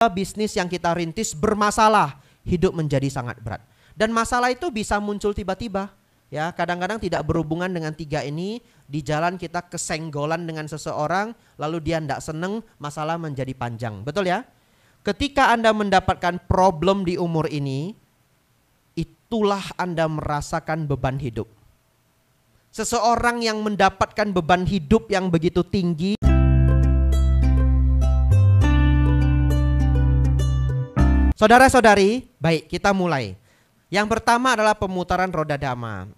bisnis yang kita rintis bermasalah, hidup menjadi sangat berat. Dan masalah itu bisa muncul tiba-tiba. Ya, kadang-kadang tidak berhubungan dengan tiga ini. Di jalan kita kesenggolan dengan seseorang, lalu dia tidak seneng, masalah menjadi panjang. Betul ya? Ketika Anda mendapatkan problem di umur ini, itulah Anda merasakan beban hidup. Seseorang yang mendapatkan beban hidup yang begitu tinggi. Saudara-saudari, baik, kita mulai. Yang pertama adalah pemutaran roda dhamma.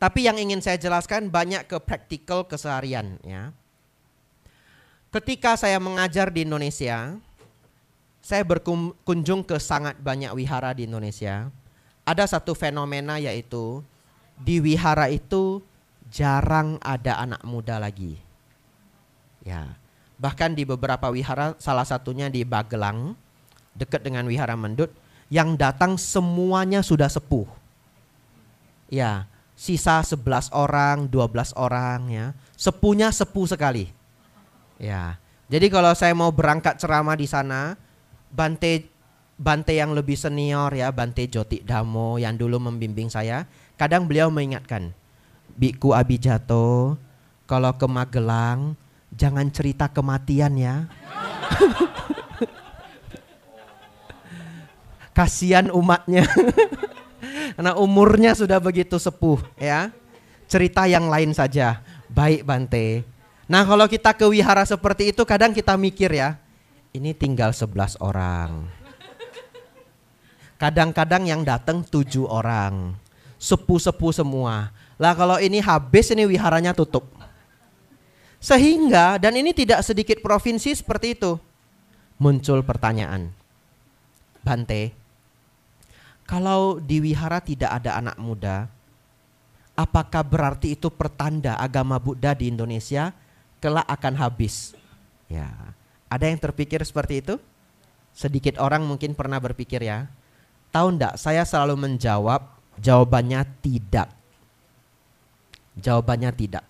Tapi yang ingin saya jelaskan banyak ke praktikal keseharian ya. Ketika saya mengajar di Indonesia, saya berkunjung ke sangat banyak wihara di Indonesia. Ada satu fenomena yaitu di wihara itu jarang ada anak muda lagi. Ya, bahkan di beberapa wihara, salah satunya di Bagelang, dekat dengan wihara Mendut, yang datang semuanya sudah sepuh. Ya, sisa 11 orang, 12 orang ya. Sepuhnya sepuh sekali. Ya. Jadi kalau saya mau berangkat ceramah di sana, Bante yang lebih senior ya, Bante Joti Damo yang dulu membimbing saya, kadang beliau mengingatkan, Biku Abijato, kalau ke Magelang jangan cerita kematian ya. Kasihan umatnya. Karena umurnya sudah begitu sepuh ya. Cerita yang lain saja. Baik Bante. Nah kalau kita ke wihara seperti itu kadang kita mikir ya, ini tinggal 11 orang. Kadang-kadang yang datang 7 orang. Sepuh-sepuh semua. Lah kalau ini habis, ini wiharanya tutup. Sehingga, dan ini tidak sedikit provinsi seperti itu. Muncul pertanyaan. Bante, kalau di wihara tidak ada anak muda, apakah berarti itu pertanda agama Buddha di Indonesia kelak akan habis? Ya, ada yang terpikir seperti itu? Sedikit orang mungkin pernah berpikir ya. Tahu enggak, saya selalu menjawab, jawabannya tidak. Jawabannya tidak.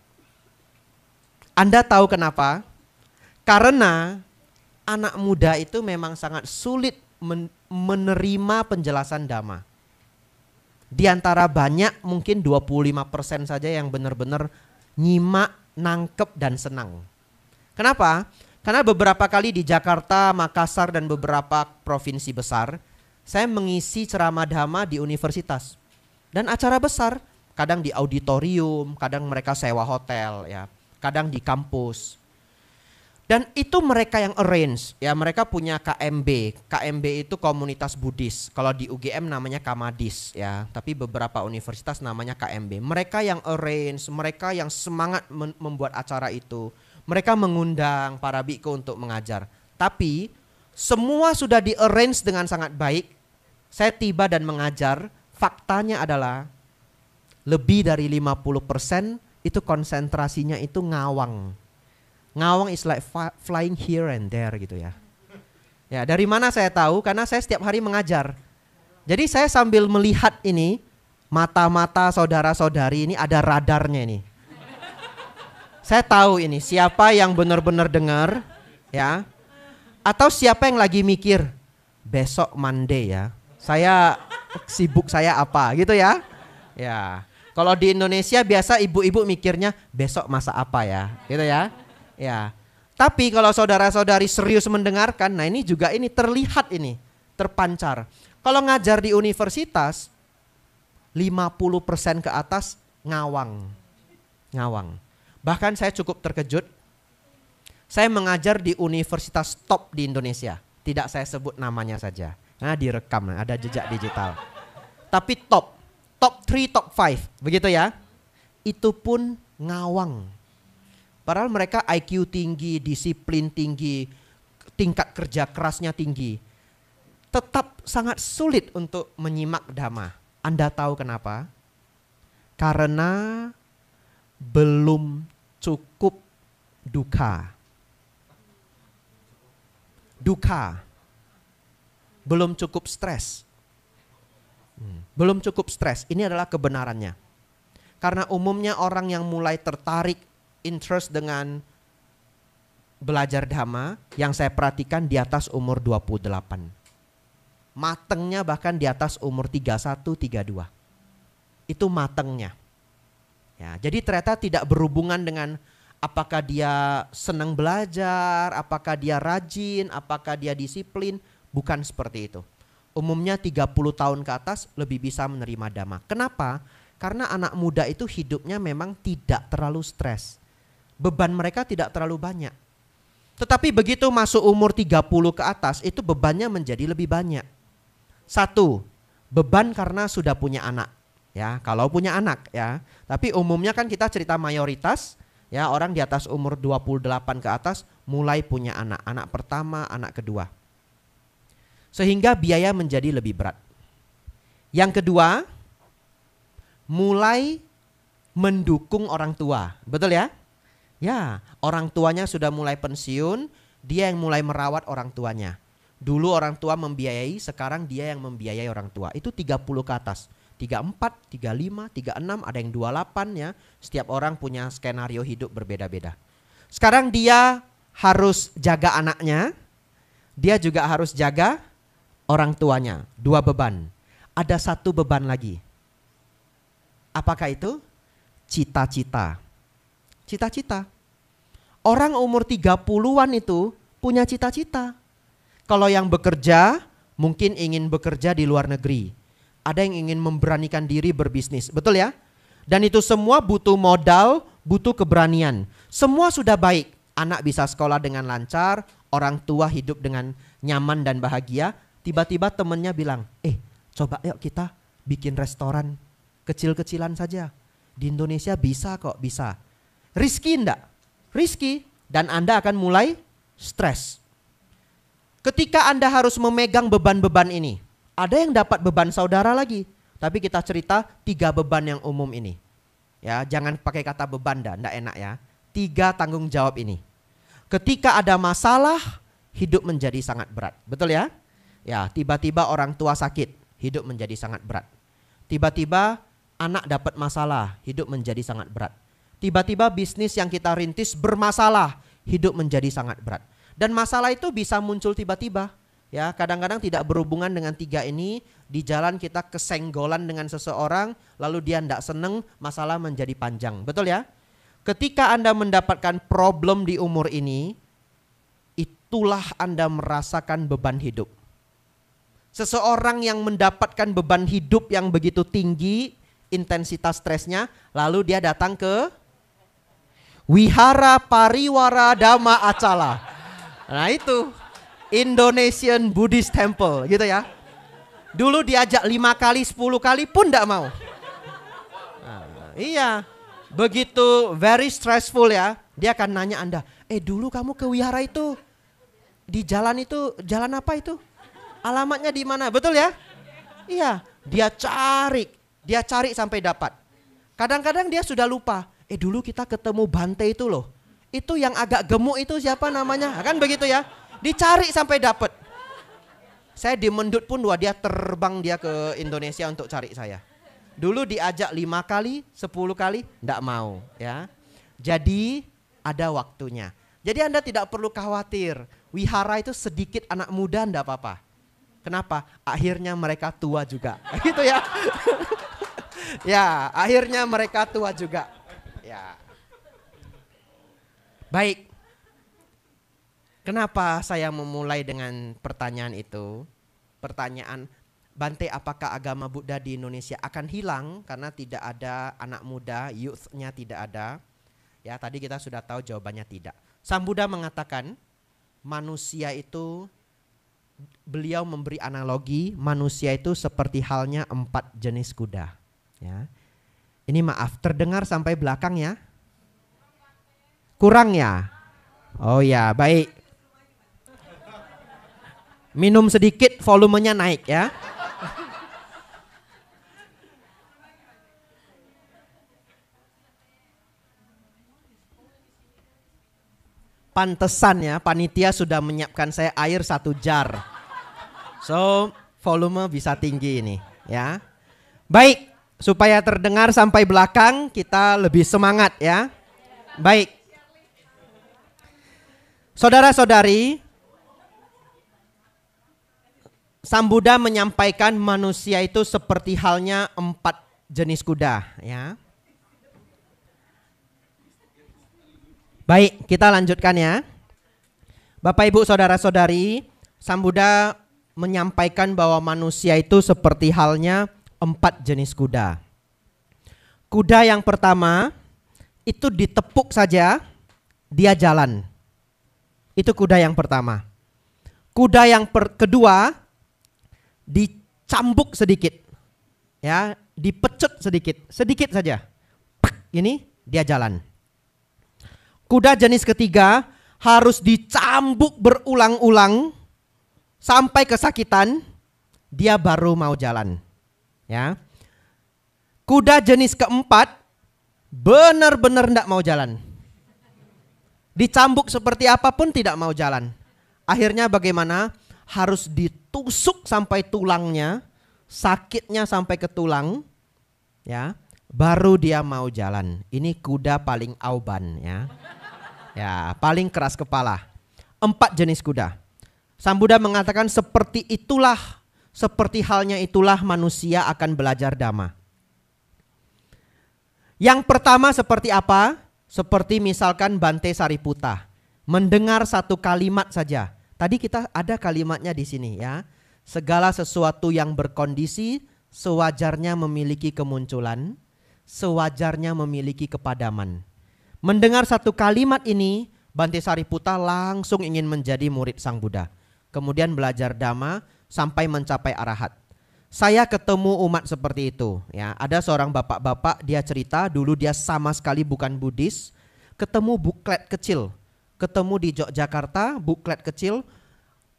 Anda tahu kenapa? Karena anak muda itu memang sangat sulit menerima penjelasan dhamma. Di antara banyak mungkin 25% saja yang benar-benar nyimak, nangkep dan senang. Kenapa? Karena beberapa kali di Jakarta, Makassar dan beberapa provinsi besar, saya mengisi ceramah dhamma di universitas. Dan acara besar, kadang di auditorium, kadang mereka sewa hotel ya, kadang di kampus. Dan itu mereka yang arrange, ya mereka punya KMB. KMB itu komunitas Buddhis. Kalau di UGM namanya Kamadis ya, tapi beberapa universitas namanya KMB. Mereka yang arrange, mereka yang semangat membuat acara itu. Mereka mengundang para biku untuk mengajar. Tapi semua sudah di arrange dengan sangat baik. Saya tiba dan mengajar, faktanya adalah lebih dari 50% itu konsentrasinya itu ngawang. Ngawang is like flying here and there gitu ya. Ya, dari mana saya tahu? Karena saya setiap hari mengajar. Jadi saya sambil melihat ini, mata-mata saudara-saudari ini ada radarnya ini. Saya tahu ini siapa yang benar-benar dengar ya. Atau siapa yang lagi mikir, besok Monday ya. Saya sibuk saya apa gitu ya. Ya. Kalau di Indonesia biasa ibu-ibu mikirnya besok masak apa ya, gitu ya. Ya, tapi kalau saudara-saudari serius mendengarkan, nah ini juga ini terlihat ini, terpancar. Kalau ngajar di universitas, 50% ke atas ngawang. Ngawang. Bahkan saya cukup terkejut, saya mengajar di universitas top di Indonesia. Tidak saya sebut namanya saja, nah direkam, ada jejak digital. Tapi top 3, top 5, begitu ya. Itu pun ngawang. Padahal mereka IQ tinggi, disiplin tinggi, tingkat kerja kerasnya tinggi. Tetap sangat sulit untuk menyimak dhamma. Anda tahu kenapa? Karena belum cukup dukkha. Dukkha. Belum cukup stres. Belum cukup stres. Ini adalah kebenarannya. Karena umumnya orang yang mulai tertarik interest dengan belajar dhamma yang saya perhatikan di atas umur 28. Matengnya bahkan di atas umur 31, 32. Itu matengnya. Ya, jadi ternyata tidak berhubungan dengan apakah dia senang belajar, apakah dia rajin, apakah dia disiplin. Bukan seperti itu. Umumnya 30 tahun ke atas lebih bisa menerima dhamma. Kenapa? Karena anak muda itu hidupnya memang tidak terlalu stres. Beban mereka tidak terlalu banyak. Tetapi begitu masuk umur 30 ke atas itu bebannya menjadi lebih banyak. Satu, beban karena sudah punya anak. Ya, kalau punya anak ya. Tapi umumnya kan kita cerita mayoritas ya, orang di atas umur 28 ke atas mulai punya anak. Anak pertama, anak kedua. Sehingga biaya menjadi lebih berat. Yang kedua, mulai mendukung orang tua. Betul ya? Ya, orang tuanya sudah mulai pensiun, dia yang mulai merawat orang tuanya. Dulu orang tua membiayai, sekarang dia yang membiayai orang tua. Itu 30 ke atas. 34, 35, 36, ada yang 28 ya. Setiap orang punya skenario hidup berbeda-beda. Sekarang dia harus jaga anaknya, dia juga harus jaga orang tuanya. 2 beban. Ada 1 beban lagi. Apakah itu? Cita-cita. Cita-cita. Orang umur 30-an itu punya cita-cita. Kalau yang bekerja mungkin ingin bekerja di luar negeri. Ada yang ingin memberanikan diri berbisnis. Betul ya? Dan itu semua butuh modal, butuh keberanian. Semua sudah baik. Anak bisa sekolah dengan lancar, orang tua hidup dengan nyaman dan bahagia. Tiba-tiba temennya bilang, coba yuk kita bikin restoran kecil-kecilan saja. Di Indonesia bisa kok, bisa. Risky enggak? Risky. Dan Anda akan mulai stres. Ketika Anda harus memegang beban-beban ini, ada yang dapat beban saudara lagi. Tapi kita cerita 3 beban yang umum ini. Ya, jangan pakai kata beban dah, enggak enak ya. 3 tanggung jawab ini. Ketika ada masalah, hidup menjadi sangat berat. Betul ya? Ya, tiba-tiba orang tua sakit, hidup menjadi sangat berat. Tiba-tiba anak dapat masalah, hidup menjadi sangat berat. Tiba-tiba bisnis yang kita rintis bermasalah, hidup menjadi sangat berat. Dan masalah itu bisa muncul tiba-tiba. Ya, kadang-kadang tidak berhubungan dengan 3 ini. Di jalan kita kesenggolan dengan seseorang, lalu dia tidak seneng, masalah menjadi panjang. Betul ya? Ketika Anda mendapatkan problem di umur ini, itulah Anda merasakan beban hidup. Seseorang yang mendapatkan beban hidup yang begitu tinggi, intensitas stresnya, lalu dia datang ke Wihara Pariwara Dhamma Acala. Nah itu Indonesian Buddhist Temple gitu ya. Dulu diajak 5 kali 10 kali pun tidak mau. Iya, begitu very stressful ya. Dia akan nanya Anda, dulu kamu ke wihara itu di jalan itu, jalan apa itu? Alamatnya di mana? Betul ya? Iya, dia cari sampai dapat. Kadang-kadang dia sudah lupa. Dulu kita ketemu Bante itu loh. Itu yang agak gemuk itu siapa namanya? Kan begitu ya. Dicari sampai dapat. Saya di Mendut pun dia terbang dia ke Indonesia untuk cari saya. Dulu diajak 5 kali, 10 kali, enggak mau ya. Jadi ada waktunya. Jadi Anda tidak perlu khawatir. Wihara itu sedikit anak muda enggak apa-apa. Kenapa? Akhirnya mereka tua juga. Gitu ya. Ya, akhirnya mereka tua juga. Ya. Baik. Kenapa saya memulai dengan pertanyaan itu? Pertanyaan, Bante, apakah agama Buddha di Indonesia akan hilang karena tidak ada anak muda, youth-nya tidak ada? Ya, tadi kita sudah tahu jawabannya tidak. Sang Buddha mengatakan manusia itu, beliau memberi analogi manusia itu seperti halnya 4 jenis kuda. Ya. Ini maaf, terdengar sampai belakang ya? Kurang ya? Oh ya, baik. Minum sedikit, volumenya naik ya. Pantesan ya, panitia sudah menyiapkan saya air 1 jar. So, volume bisa tinggi ini ya. Baik, supaya terdengar sampai belakang kita lebih semangat ya. Baik. Saudara-saudari, Sang Buddha menyampaikan manusia itu seperti halnya 4 jenis kuda, ya. Baik, kita lanjutkan ya. Bapak Ibu saudara-saudari, Sang Buddha menyampaikan bahwa manusia itu seperti halnya 4 jenis kuda. Kuda yang pertama itu ditepuk saja dia jalan. Itu kuda yang pertama. Kuda yang kedua dicambuk sedikit, ya, dipecut sedikit saja. Ini dia jalan. Kuda jenis ketiga harus dicambuk berulang-ulang sampai kesakitan, dia baru mau jalan. Ya. Kuda jenis keempat benar-benar tidak mau jalan. Dicambuk seperti apapun tidak mau jalan. Akhirnya bagaimana? Harus ditusuk sampai tulangnya, sakitnya sampai ke tulang, ya, baru dia mau jalan. Ini kuda paling auban, ya. Ya, paling keras kepala. 4 jenis kuda. Sang Buddha mengatakan seperti halnya itulah manusia akan belajar Dhamma. Yang pertama seperti apa? Seperti misalkan Bante Sariputta, mendengar satu kalimat saja. Tadi kita ada kalimatnya di sini, ya. Segala sesuatu yang berkondisi sewajarnya memiliki kemunculan, sewajarnya memiliki kepadaman. Mendengar satu kalimat ini, Bante Sariputta langsung ingin menjadi murid Sang Buddha. Kemudian belajar Dhamma sampai mencapai arahat. Saya ketemu umat seperti itu, ya. Ada seorang bapak-bapak, dia cerita dulu dia sama sekali bukan Buddhis, ketemu buklet kecil. Ketemu di Yogyakarta, buklet kecil,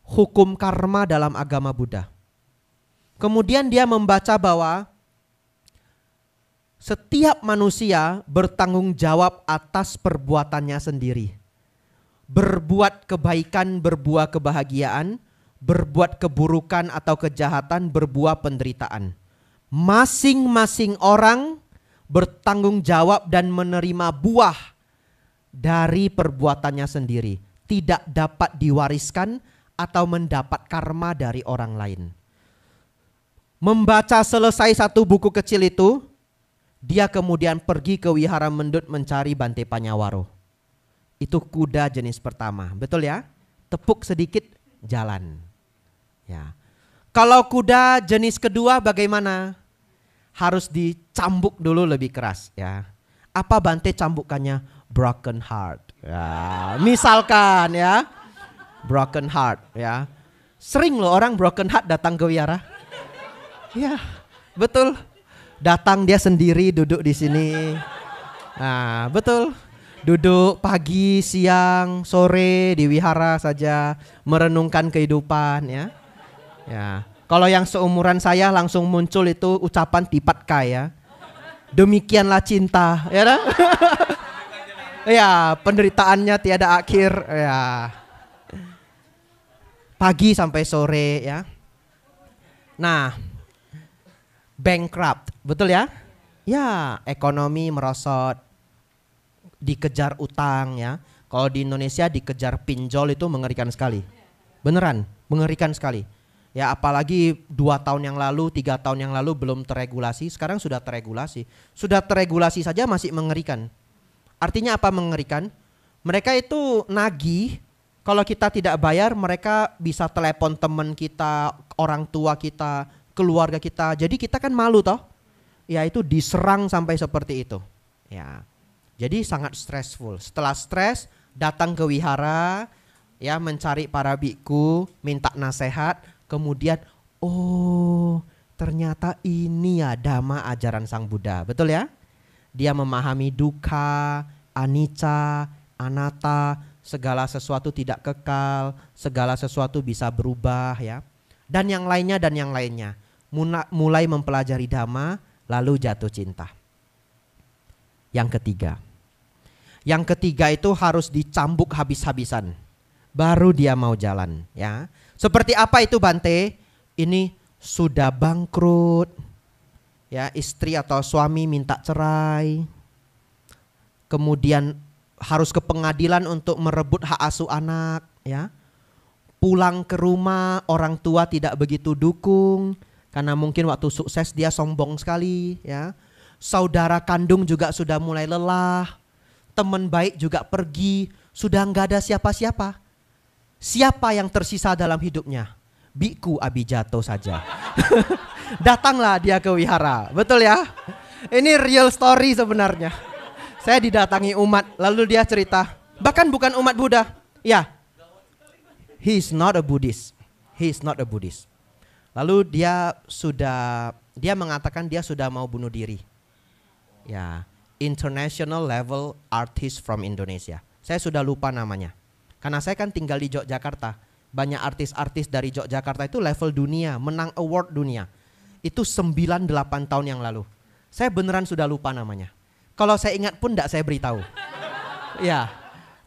hukum karma dalam agama Buddha. Kemudian dia membaca bahwa setiap manusia bertanggung jawab atas perbuatannya sendiri. Berbuat kebaikan berbuah kebahagiaan, berbuat keburukan atau kejahatan berbuah penderitaan. Masing-masing orang bertanggung jawab dan menerima buah dari perbuatannya sendiri. Tidak dapat diwariskan atau mendapat karma dari orang lain. Membaca selesai satu buku kecil itu, dia kemudian pergi ke Wihara Mendut mencari Bante Panyawaro. Itu kuda jenis pertama, betul ya? Tepuk sedikit, jalan. Ya. Kalau kuda jenis kedua bagaimana? Harus dicambuk dulu lebih keras, ya. Apa Bante cambukannya? Broken heart. Ya, misalkan ya, broken heart, ya. Sering loh orang broken heart datang ke wihara. Ya, betul. Datang dia sendiri duduk di sini. Nah, betul. Duduk pagi, siang, sore di wihara saja merenungkan kehidupan, ya. Ya. Kalau yang seumuran saya langsung muncul itu ucapan tipat kaya. Demikianlah cinta, ya. Ya, penderitaannya tiada akhir, ya. Pagi sampai sore, ya. Nah, bankrupt, betul ya? Ya, ekonomi merosot, dikejar utang, ya. Kalau di Indonesia dikejar pinjol itu mengerikan sekali. Beneran, mengerikan sekali. Ya, apalagi 2 tahun yang lalu, 3 tahun yang lalu belum terregulasi, sekarang sudah terregulasi. Sudah terregulasi saja masih mengerikan. Artinya apa mengerikan? Mereka itu nagih, kalau kita tidak bayar mereka bisa telepon teman kita, orang tua kita, keluarga kita. Jadi kita kan malu toh. Ya itu diserang sampai seperti itu. Ya. Jadi sangat stressful. Setelah stres datang ke wihara, ya mencari para biku, minta nasihat, kemudian oh ternyata ini ya Dhamma ajaran Sang Buddha. Betul ya? Dia memahami dukkha, anicca, anatta, segala sesuatu tidak kekal, segala sesuatu bisa berubah, ya. Dan yang lainnya. Mulai mempelajari Dhamma, lalu jatuh cinta. Yang ketiga itu harus dicambuk habis-habisan, baru dia mau jalan, ya. Seperti apa itu Bante? Ini sudah bangkrut, ya, istri atau suami minta cerai, kemudian harus ke pengadilan untuk merebut hak asuh anak, ya. Pulang ke rumah orang tua tidak begitu dukung karena mungkin waktu sukses dia sombong sekali, ya. Saudara kandung juga sudah mulai lelah, teman baik juga pergi, sudah nggak ada siapa-siapa. Siapa yang tersisa dalam hidupnya? Biku Abijato saja. Datanglah dia ke wihara, betul ya? Ini real story sebenarnya. Saya didatangi umat, lalu dia cerita, bahkan bukan umat Buddha. Ya, he is not a Buddhist. He is not a Buddhist. Lalu dia mengatakan dia sudah mau bunuh diri. Ya, international level artist from Indonesia. Saya sudah lupa namanya. Karena saya kan tinggal di Yogyakarta. Banyak artis-artis dari Yogyakarta itu level dunia, menang award dunia. Itu 9-8 tahun yang lalu. Saya beneran sudah lupa namanya. Kalau saya ingat pun tidak saya beritahu. Ya,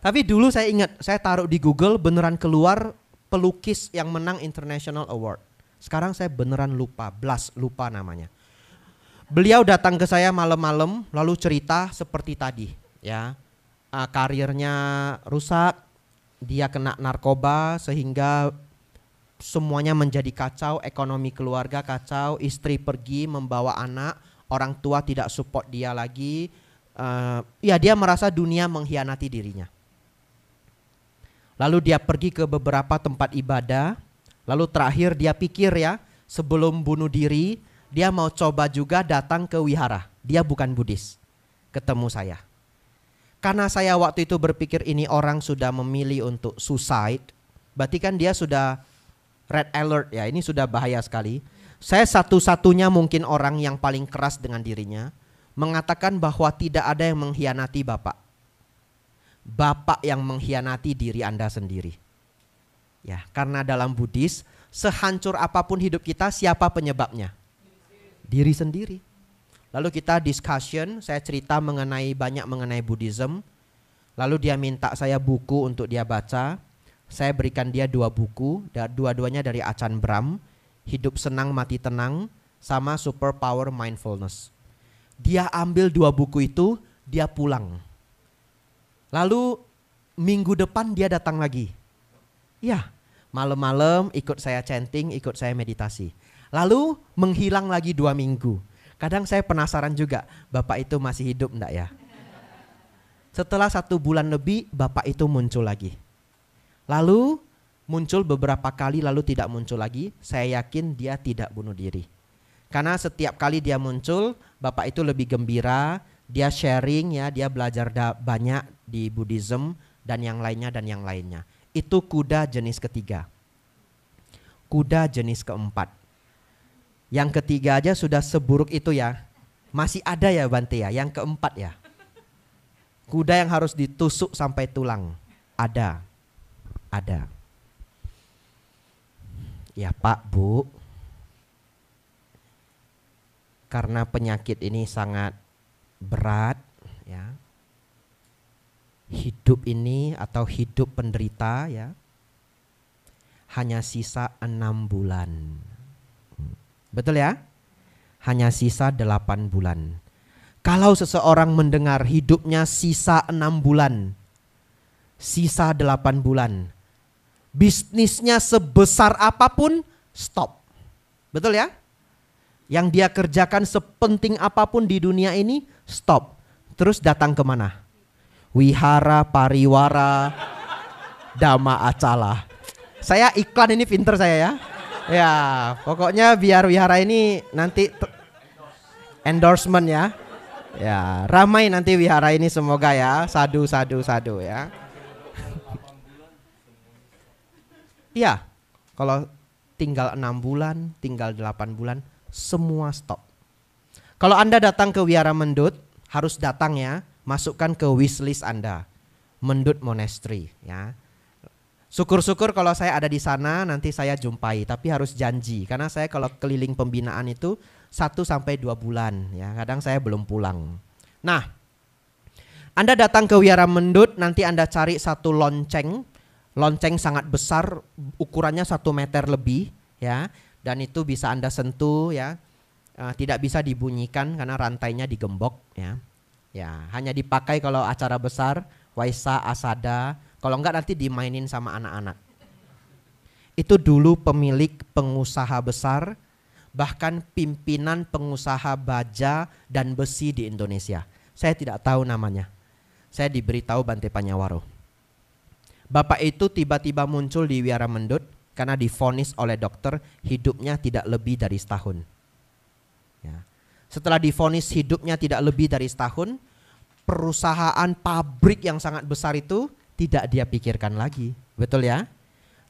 tapi dulu saya ingat, saya taruh di Google beneran keluar pelukis yang menang International Award. Sekarang saya beneran lupa namanya. Beliau datang ke saya malam-malam lalu cerita seperti tadi, ya. Karirnya rusak, dia kena narkoba sehingga semuanya menjadi kacau, ekonomi keluarga kacau, istri pergi membawa anak, orang tua tidak support dia lagi. Ya dia merasa dunia mengkhianati dirinya. Lalu dia pergi ke beberapa tempat ibadah. Lalu terakhir dia pikir ya, sebelum bunuh diri, dia mau coba juga datang ke wihara. Dia bukan Buddhis. Ketemu saya. Karena saya waktu itu berpikir ini orang sudah memilih untuk suicide. Berarti kan dia sudah red alert ya, ini sudah bahaya sekali. Saya satu-satunya mungkin orang yang paling keras dengan dirinya. Mengatakan bahwa tidak ada yang mengkhianati Bapak. Bapak yang mengkhianati diri Anda sendiri. Ya, karena dalam Buddhis, sehancur apapun hidup kita, siapa penyebabnya? Diri sendiri. Lalu kita discussion, saya cerita banyak mengenai Buddhism. Lalu dia minta saya buku untuk dia baca. Saya berikan dia 2 buku, dua-duanya dari Achan Brahm, Hidup Senang Mati Tenang, sama Superpower Mindfulness. Dia ambil 2 buku itu, dia pulang. Lalu minggu depan dia datang lagi. Ya, malam-malam ikut saya chanting, ikut saya meditasi. Lalu menghilang lagi 2 minggu. Kadang saya penasaran juga, Bapak itu masih hidup enggak ya? Setelah 1 bulan lebih, Bapak itu muncul lagi. Lalu muncul beberapa kali, lalu tidak muncul lagi. Saya yakin dia tidak bunuh diri. Karena setiap kali dia muncul, Bapak itu lebih gembira, dia sharing ya, dia belajar banyak di Buddhism dan yang lainnya. Itu kuda jenis ketiga. Kuda jenis keempat. Yang ketiga aja sudah seburuk itu ya. Masih ada ya Bante ya, yang keempat ya. Kuda yang harus ditusuk sampai tulang. Ada. Ya Pak, Bu. Karena penyakit ini sangat berat ya. Hidup ini atau hidup penderita ya. Hanya sisa 6 bulan. Betul ya? Hanya sisa 8 bulan. Kalau seseorang mendengar hidupnya sisa 6 bulan, sisa 8 bulan, bisnisnya sebesar apapun, stop. Betul ya? Yang dia kerjakan sepenting apapun di dunia ini, stop. Terus datang kemana? Wihara, pariwara, dhamma acala. Saya iklan ini pinter saya ya. Ya, pokoknya biar wihara ini nanti endorsement ya. Ya, ramai nanti wihara ini semoga ya. Sadu ya. Iya, kalau tinggal 6 bulan, tinggal 8 bulan, semua stop. Kalau Anda datang ke wihara Mendut, harus datang ya, masukkan ke wishlist Anda. Mendut Monastery ya. Syukur-syukur kalau saya ada di sana nanti saya jumpai, tapi harus janji karena saya kalau keliling pembinaan itu 1-2 bulan ya, kadang saya belum pulang. Nah, Anda datang ke wihara Mendut, nanti Anda cari satu lonceng sangat besar, ukurannya 1 meter lebih ya, dan itu bisa Anda sentuh ya, tidak bisa dibunyikan karena rantainya digembok ya. Ya, hanya dipakai kalau acara besar, Waisa Asada. Kalau enggak nanti dimainin sama anak-anak. Itu dulu pemilik pengusaha besar, bahkan pimpinan pengusaha baja dan besi di Indonesia. Saya tidak tahu namanya. Saya diberitahu Bante Panyawaro. Bapak itu tiba-tiba muncul di Wiara Mendut karena divonis oleh dokter hidupnya tidak lebih dari setahun. Ya. Setelah divonis hidupnya tidak lebih dari setahun, perusahaan pabrik yang sangat besar itu tidak dia pikirkan lagi. Betul ya?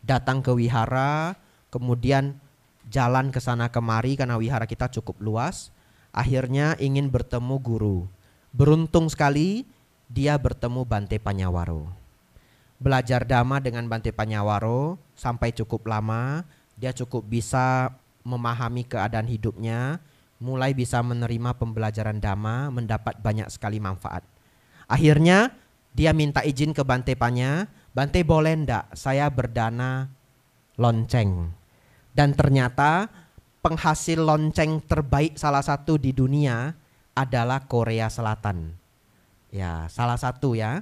Datang ke wihara, kemudian jalan ke sana kemari karena wihara kita cukup luas. Akhirnya ingin bertemu guru. Beruntung sekali dia bertemu Bante Panyawaro. Belajar dhamma dengan Bante Panyawaro sampai cukup lama. Dia cukup bisa memahami keadaan hidupnya, mulai bisa menerima pembelajaran dhamma, mendapat banyak sekali manfaat. Akhirnya dia minta izin ke Bante Panya, Bante boleh enggak saya berdana lonceng. Dan ternyata penghasil lonceng terbaik salah satu di dunia adalah Korea Selatan. Ya, salah satu ya.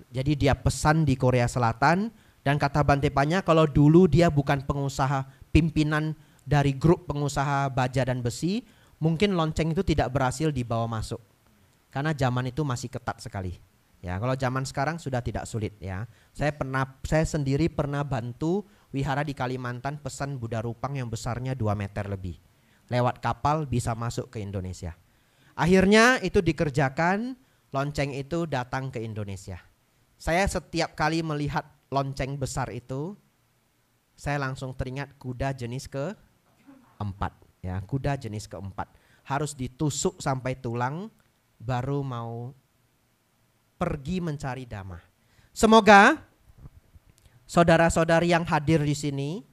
Jadi dia pesan di Korea Selatan dan kata Bante Panya kalau dulu dia bukan pengusaha pimpinan dari grup pengusaha baja dan besi, mungkin lonceng itu tidak berhasil dibawa masuk. Karena zaman itu masih ketat sekali. Ya, kalau zaman sekarang sudah tidak sulit ya. Saya sendiri pernah bantu wihara di Kalimantan pesan Buddha Rupang yang besarnya 2 meter lebih. Lewat kapal bisa masuk ke Indonesia. Akhirnya itu dikerjakan, lonceng itu datang ke Indonesia. Saya setiap kali melihat lonceng besar itu, saya langsung teringat kuda jenis keempat. Ya, kuda jenis keempat. Harus ditusuk sampai tulang baru mau pergi mencari dhamma. Semoga saudara-saudari yang hadir di sini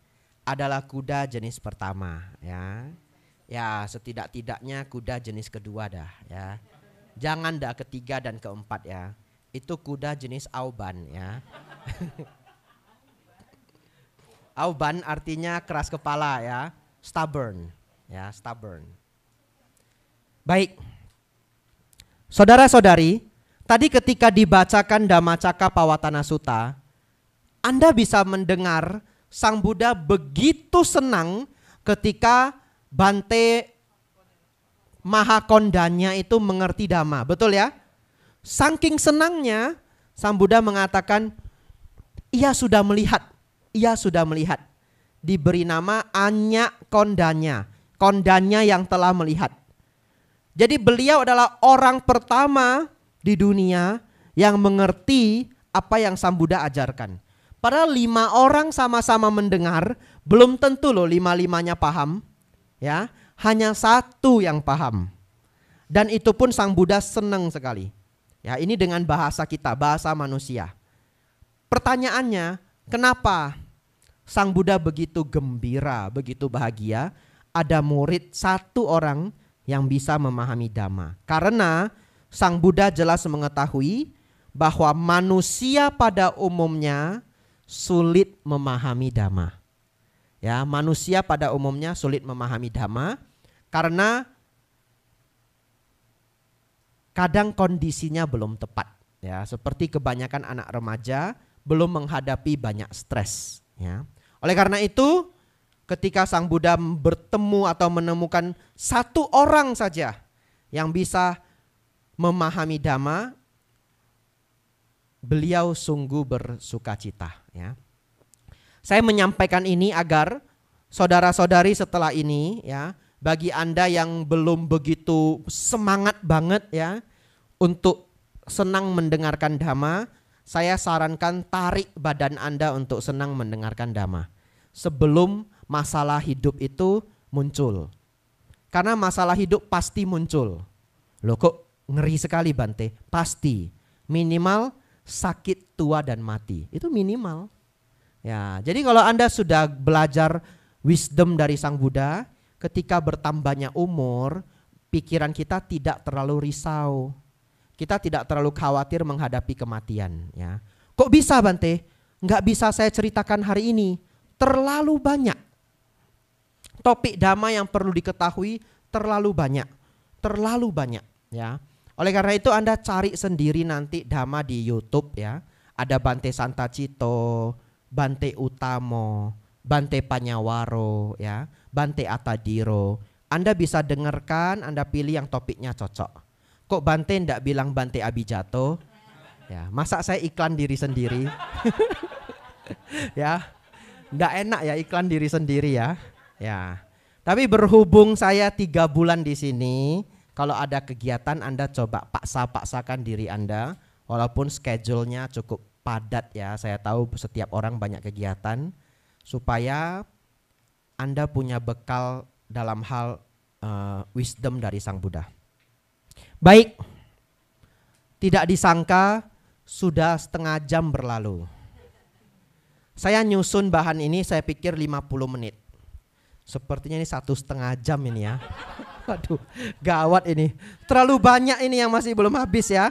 adalah kuda jenis pertama ya. Ya, setidak-tidaknya kuda jenis kedua dah ya. Jangan dah ketiga dan keempat ya. Itu kuda jenis auban ya. Auban artinya keras kepala ya, stubborn ya, stubborn. Baik. Saudara-saudari, tadi ketika dibacakan Dhammacakkappavattana Sutta, Anda bisa mendengar Sang Buddha begitu senang ketika Bante Mahakondanya itu mengerti Dhamma. Betul ya? Saking senangnya Sang Buddha mengatakan, ia sudah melihat. Diberi nama Anya Kondanya. Kondanya yang telah melihat. Jadi beliau adalah orang pertama di dunia yang mengerti apa yang Sang Buddha ajarkan. Padahal 5 orang sama-sama mendengar, belum tentu loh 5-5-nya paham. Ya, hanya 1 yang paham. Dan itu pun Sang Buddha senang sekali. Ya, ini dengan bahasa kita, bahasa manusia. Pertanyaannya, kenapa Sang Buddha begitu gembira, begitu bahagia ada murid 1 orang yang bisa memahami Dhamma? Karena Sang Buddha jelas mengetahui bahwa manusia pada umumnya sulit memahami Dhamma. Ya, manusia pada umumnya sulit memahami Dhamma karena kadang kondisinya belum tepat. Ya, seperti kebanyakan anak remaja belum menghadapi banyak stres. Ya. Oleh karena itu, ketika Sang Buddha bertemu atau menemukan 1 orang saja yang bisa memahami Dhamma, beliau sungguh bersukacita ya. Saya menyampaikan ini agar saudara-saudari setelah ini ya, bagi Anda yang belum begitu semangat banget ya untuk senang mendengarkan Dhamma, saya sarankan tarik badan Anda untuk senang mendengarkan Dhamma sebelum masalah hidup itu muncul. Karena masalah hidup pasti muncul. Loh kok ngeri sekali Bante? Pasti. Minimal sakit, tua dan mati. Itu minimal. Ya, jadi kalau Anda sudah belajar wisdom dari Sang Buddha, ketika bertambahnya umur, pikiran kita tidak terlalu risau. Kita tidak terlalu khawatir menghadapi kematian. Ya. Kok bisa Bante? Nggak bisa saya ceritakan hari ini. Terlalu banyak. Topik Dhamma yang perlu diketahui terlalu banyak. Terlalu banyak. Ya. Oleh karena itu Anda cari sendiri nanti Dhamma di YouTube ya. Ada Bante Santacito, Bante Utamo, Bante Panyawaro ya, Bante Atadiro. Anda bisa dengarkan, Anda pilih yang topiknya cocok. Kok Bante ndak bilang Bante Abijato? Ya, masa saya iklan diri sendiri? Ya, ndak enak ya iklan diri sendiri ya. Ya. Tapi berhubung saya 3 bulan di sini, kalau ada kegiatan Anda coba paksakan diri Anda, walaupun schedule-nya cukup padat ya. Saya tahu setiap orang banyak kegiatan, supaya Anda punya bekal dalam hal wisdom dari Sang Buddha. Baik, tidak disangka sudah setengah jam berlalu. Saya nyusun bahan ini saya pikir 50 menit. Sepertinya ini 1,5 jam ini ya. Aduh, gawat ini. Terlalu banyak ini yang masih belum habis ya.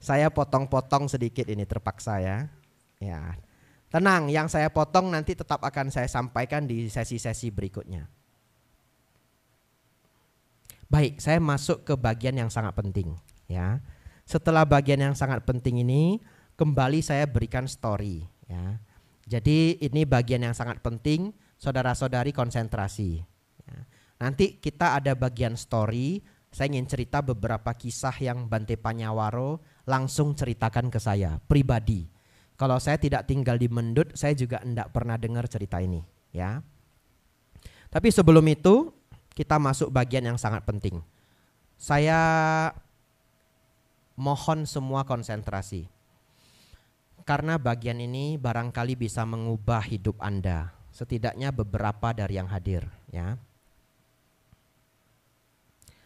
Saya potong-potong sedikit ini terpaksa ya. Ya. Tenang, yang saya potong nanti tetap akan saya sampaikan di sesi-sesi berikutnya. Baik, saya masuk ke bagian yang sangat penting ya. Setelah bagian yang sangat penting ini, kembali saya berikan story ya. Jadi ini bagian yang sangat penting, saudara-saudari konsentrasi ya. Nanti kita ada bagian story. Saya ingin cerita beberapa kisah yang Bante Panyawaro langsung ceritakan ke saya pribadi. Kalau saya tidak tinggal di Mendut, saya juga enggak pernah dengar cerita ini ya. Tapi sebelum itu kita masuk bagian yang sangat penting. Saya mohon semua konsentrasi. Karena bagian ini barangkali bisa mengubah hidup Anda. Setidaknya beberapa dari yang hadir ya.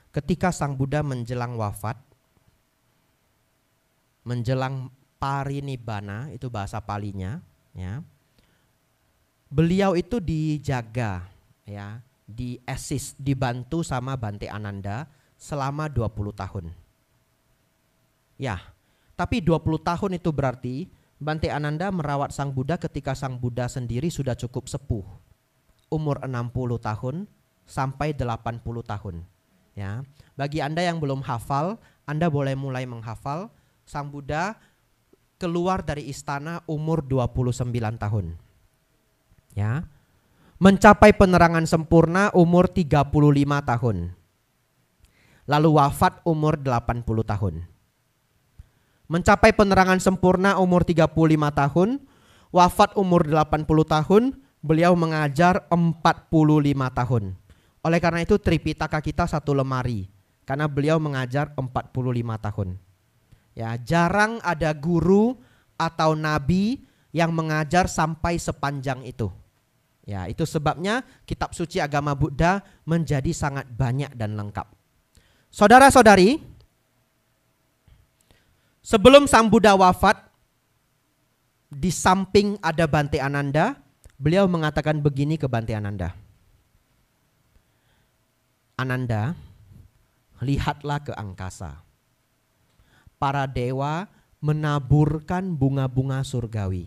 Ketika Sang Buddha menjelang wafat, menjelang parinibbana, itu bahasa Palinya ya. Beliau itu dijaga ya, dibantu sama Bante Ananda selama 20 tahun. Ya, tapi 20 tahun itu berarti Bante Ananda merawat Sang Buddha ketika Sang Buddha sendiri sudah cukup sepuh. Umur 60 tahun sampai 80 tahun. Ya, bagi Anda yang belum hafal, Anda boleh mulai menghafal. Sang Buddha keluar dari istana umur 29 tahun. Ya. Mencapai penerangan sempurna umur 35 tahun. Lalu wafat umur 80 tahun. Mencapai penerangan sempurna umur 35 tahun, wafat umur 80 tahun, beliau mengajar 45 tahun. Oleh karena itu Tripitaka kita satu lemari, karena beliau mengajar 45 tahun. Ya, jarang ada guru atau nabi yang mengajar sampai sepanjang itu. Ya, itu sebabnya kitab suci agama Buddha menjadi sangat banyak dan lengkap. Saudara-saudari, sebelum Sang Buddha wafat, di samping ada Bante Ananda, beliau mengatakan begini ke Bante Ananda. Ananda, lihatlah ke angkasa. Para dewa menaburkan bunga-bunga surgawi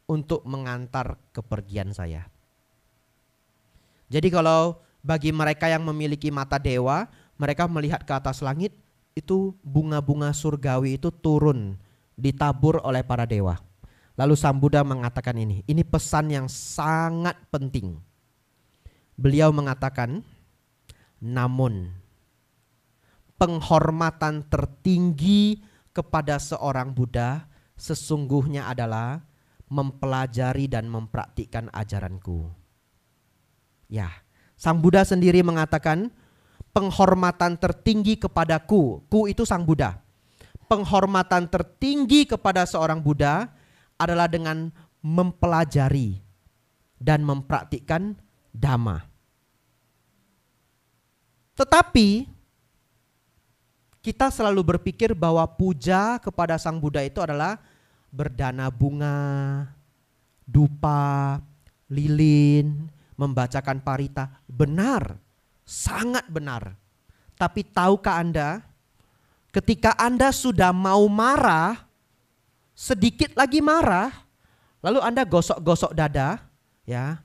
untuk mengantar kepergian saya. Jadi kalau bagi mereka yang memiliki mata dewa, mereka melihat ke atas langit, itu bunga-bunga surgawi itu turun, ditabur oleh para dewa. Lalu Sang Buddha mengatakan ini pesan yang sangat penting. Beliau mengatakan, namun penghormatan tertinggi kepada seorang Buddha sesungguhnya adalah mempelajari dan mempraktikkan ajaranku. Ya, Sang Buddha sendiri mengatakan penghormatan tertinggi kepadaku, ku itu Sang Buddha. Penghormatan tertinggi kepada seorang Buddha adalah dengan mempelajari dan mempraktikkan Dhamma. Tetapi kita selalu berpikir bahwa puja kepada Sang Buddha itu adalah berdana bunga, dupa, lilin, membacakan parita. Benar, sangat benar. Tapi tahukah Anda, ketika Anda sudah mau marah, sedikit lagi marah, lalu Anda gosok-gosok dada, ya,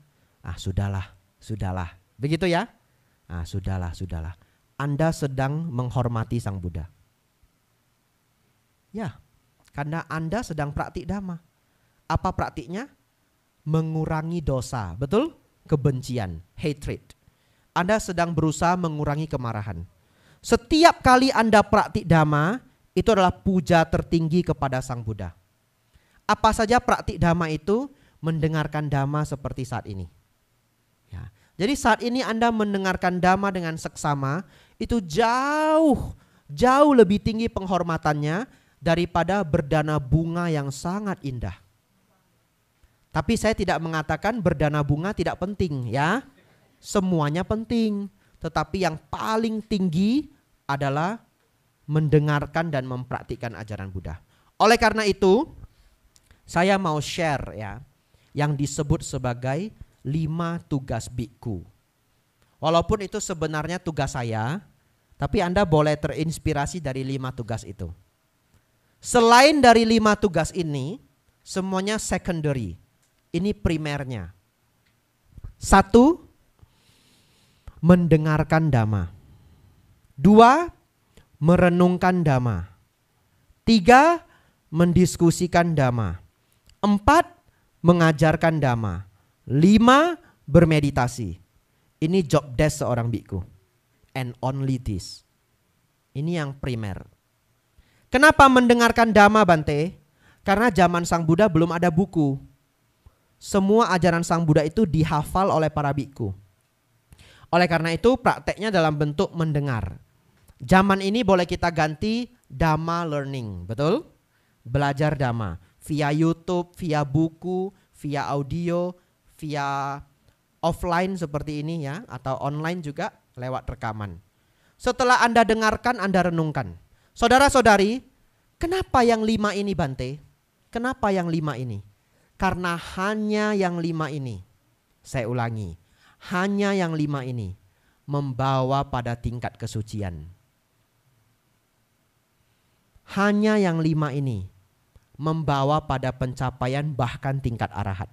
sudahlah, begitu ya, sudahlah. Anda sedang menghormati Sang Buddha. Ya, karena Anda sedang praktik dhamma. Apa praktiknya? Mengurangi dosa, betul? Kebencian, hatred. Anda sedang berusaha mengurangi kemarahan. Setiap kali Anda praktik dhamma, itu adalah puja tertinggi kepada Sang Buddha. Apa saja praktik dhamma itu? Mendengarkan dhamma seperti saat ini. Ya. Jadi saat ini Anda mendengarkan dhamma dengan seksama, itu jauh lebih tinggi penghormatannya daripada berdana bunga yang sangat indah. Tapi saya tidak mengatakan berdana bunga tidak penting ya. Semuanya penting. Tetapi yang paling tinggi adalah mendengarkan dan mempraktikkan ajaran Buddha. Oleh karena itu, saya mau share ya, yang disebut sebagai 5 tugas bikku. Walaupun itu sebenarnya tugas saya, tapi Anda boleh terinspirasi dari 5 tugas itu. Selain dari 5 tugas ini, semuanya secondary. Ini primernya. 1, mendengarkan dhamma. 2, merenungkan dhamma. 3, mendiskusikan dhamma. 4, mengajarkan dhamma. 5, bermeditasi. Ini job desk seorang bikku. And only this. Ini yang primer. Kenapa mendengarkan dhamma, Bante? Karena zaman Sang Buddha belum ada buku. Semua ajaran Sang Buddha itu dihafal oleh para bikku. Oleh karena itu prakteknya dalam bentuk mendengar. Zaman ini boleh kita ganti dhamma learning, betul? Belajar dhamma via YouTube, via buku, via audio, via offline seperti ini ya, atau online juga lewat rekaman. Setelah Anda dengarkan, Anda renungkan. Saudara-saudari, kenapa yang 5 ini, Bante? Kenapa yang 5 ini? Karena hanya yang 5 ini, saya ulangi, hanya yang 5 ini membawa pada tingkat kesucian. Hanya yang 5 ini membawa pada pencapaian bahkan tingkat arahat.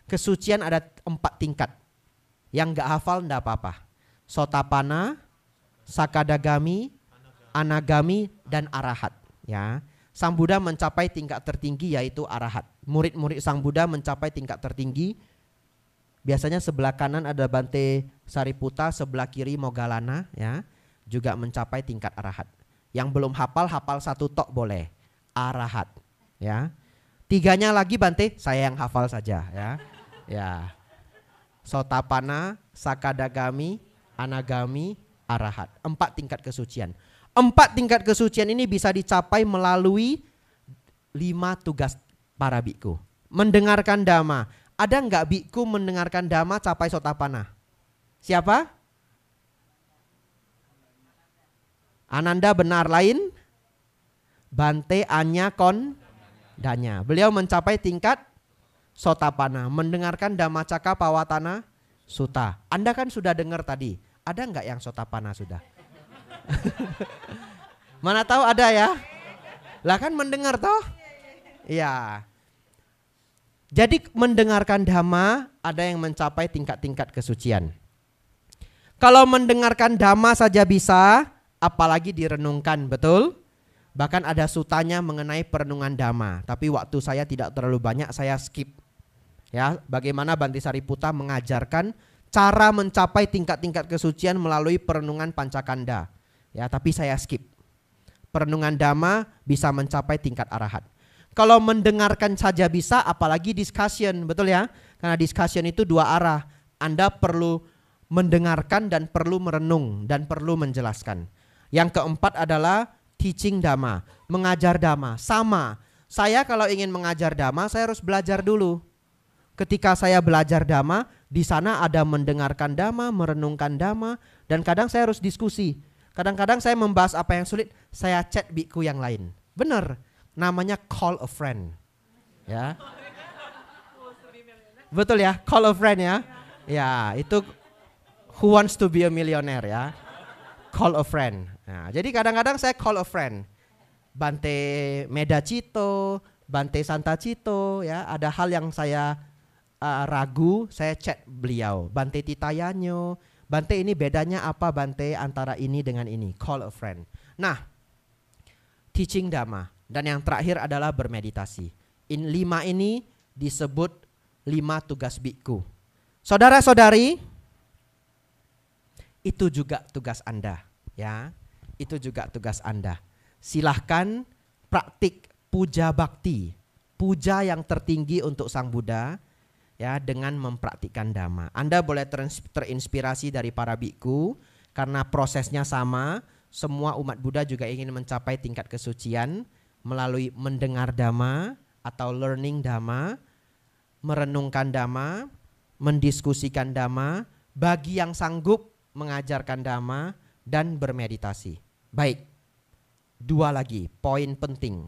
Kesucian ada 4 tingkat. Yang gak hafal enggak apa-apa. Sotapanna, Sakadagami, Anagami, dan arahat. Ya, Sang Buddha mencapai tingkat tertinggi yaitu arahat. Murid-murid Sang Buddha mencapai tingkat tertinggi. Biasanya sebelah kanan ada Bante Sariputta, sebelah kiri Moggallana, ya, juga mencapai tingkat arahat. Yang belum hafal 1 tok boleh. Arahat, ya. 3-nya lagi Bante, saya yang hafal saja, ya. Ya. Sotapanna, Sakadagami, Anagami, arahat. 4 tingkat kesucian. 4 tingkat kesucian ini bisa dicapai melalui 5 tugas para bikku. Mendengarkan dhamma. Ada enggak bikku mendengarkan dhamma capai sotapanna? Siapa? Ananda benar, lain? Bante Anya Kondanya. Beliau mencapai tingkat sotapanna. Mendengarkan Dhammacakka Pawatana Sutta. Anda kan sudah dengar tadi. Ada enggak yang sotapanna sudah? Mana tahu ada ya? Lah kan mendengar toh? Iya. Jadi mendengarkan dhamma ada yang mencapai tingkat-tingkat kesucian. Kalau mendengarkan dhamma saja bisa, apalagi direnungkan, betul? Bahkan ada sutanya mengenai perenungan dhamma. Tapi waktu saya tidak terlalu banyak, saya skip. Ya, bagaimana Bante Sariputta mengajarkan cara mencapai tingkat-tingkat kesucian melalui perenungan pancakanda. Ya, tapi saya skip. Perenungan dhamma bisa mencapai tingkat arahat. Kalau mendengarkan saja bisa, apalagi discussion, betul ya? Karena discussion itu 2 arah. Anda perlu mendengarkan dan perlu merenung dan perlu menjelaskan. Yang keempat adalah teaching dhamma, mengajar dhamma. Sama, saya kalau ingin mengajar dhamma, saya harus belajar dulu. Ketika saya belajar dhamma, di sana ada mendengarkan dhamma, merenungkan dhamma, dan kadang saya harus diskusi. Kadang-kadang saya membahas apa yang sulit, saya chat biku yang lain. Benar, namanya call a friend. Ya. Betul ya, call a friend ya. Ya, itu who wants to be a millionaire ya. Call a friend. Nah, jadi kadang-kadang saya call a friend. Bante Medacito, Bante Santacito ya, ada hal yang saya ragu, saya chat beliau. Bante Titayanyo, Bante, ini bedanya apa Bante antara ini dengan ini? Call a friend. Nah, teaching Dhamma. Dan yang terakhir adalah bermeditasi. 5 ini disebut 5 tugas biku. Saudara-saudari, itu juga tugas Anda, ya. Itu juga tugas Anda. Silahkan praktik puja bakti, puja yang tertinggi untuk Sang Buddha, ya, dengan mempraktikkan Dhamma. Anda boleh terinspirasi dari para biku karena prosesnya sama. Semua umat Buddha juga ingin mencapai tingkat kesucian melalui mendengar Dhamma atau learning Dhamma, merenungkan Dhamma, mendiskusikan Dhamma, bagi yang sanggup mengajarkan Dhamma dan bermeditasi. Baik, 2 lagi poin penting.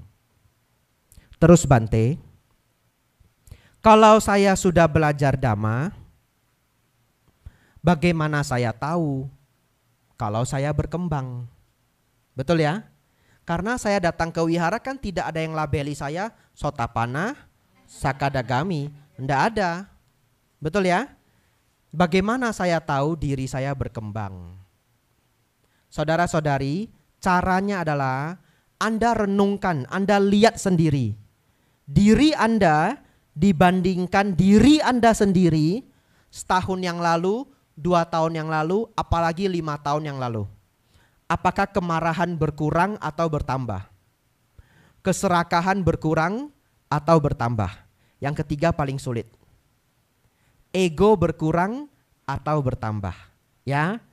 Terus Bante, kalau saya sudah belajar Dhamma, bagaimana saya tahu kalau saya berkembang? Betul ya? Karena saya datang ke wihara kan tidak ada yang labeli saya Sotapanna, Sakadagami. Tidak ada. Betul ya? Bagaimana saya tahu diri saya berkembang? Saudara-saudari, caranya adalah Anda renungkan, Anda lihat sendiri. Diri Anda dibandingkan diri Anda sendiri setahun yang lalu, 2 tahun yang lalu, apalagi 5 tahun yang lalu. Apakah kemarahan berkurang atau bertambah? Keserakahan berkurang atau bertambah? Yang ketiga paling sulit. Ego berkurang atau bertambah? Ya.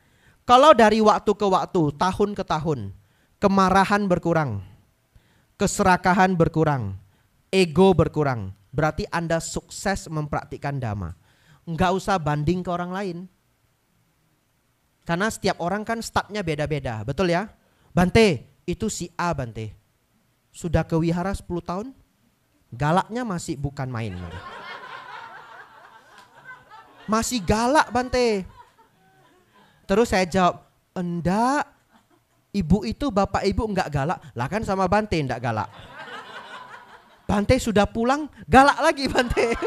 Kalau dari waktu ke waktu, tahun ke tahun, kemarahan berkurang, keserakahan berkurang, ego berkurang, berarti Anda sukses mempraktikkan Dhamma. Enggak usah banding ke orang lain. Karena setiap orang kan startnya beda-beda, betul ya? Bante, itu si A Bante. Sudah ke wihara 10 tahun, galaknya masih bukan main. Masih galak Bante. Terus saya jawab, enggak, ibu itu bapak ibu enggak galak. Lah kan sama Bante enggak galak. Bante sudah pulang, galak lagi Bante.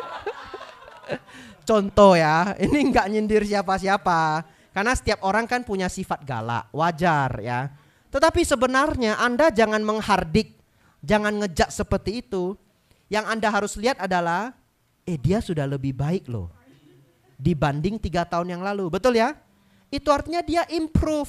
Contoh ya, ini enggak nyindir siapa-siapa. Karena setiap orang kan punya sifat galak, wajar ya. Tetapi sebenarnya Anda jangan menghardik, jangan ngejak seperti itu. Yang Anda harus lihat adalah, dia sudah lebih baik loh dibanding 3 tahun yang lalu, betul ya? Itu artinya dia improve.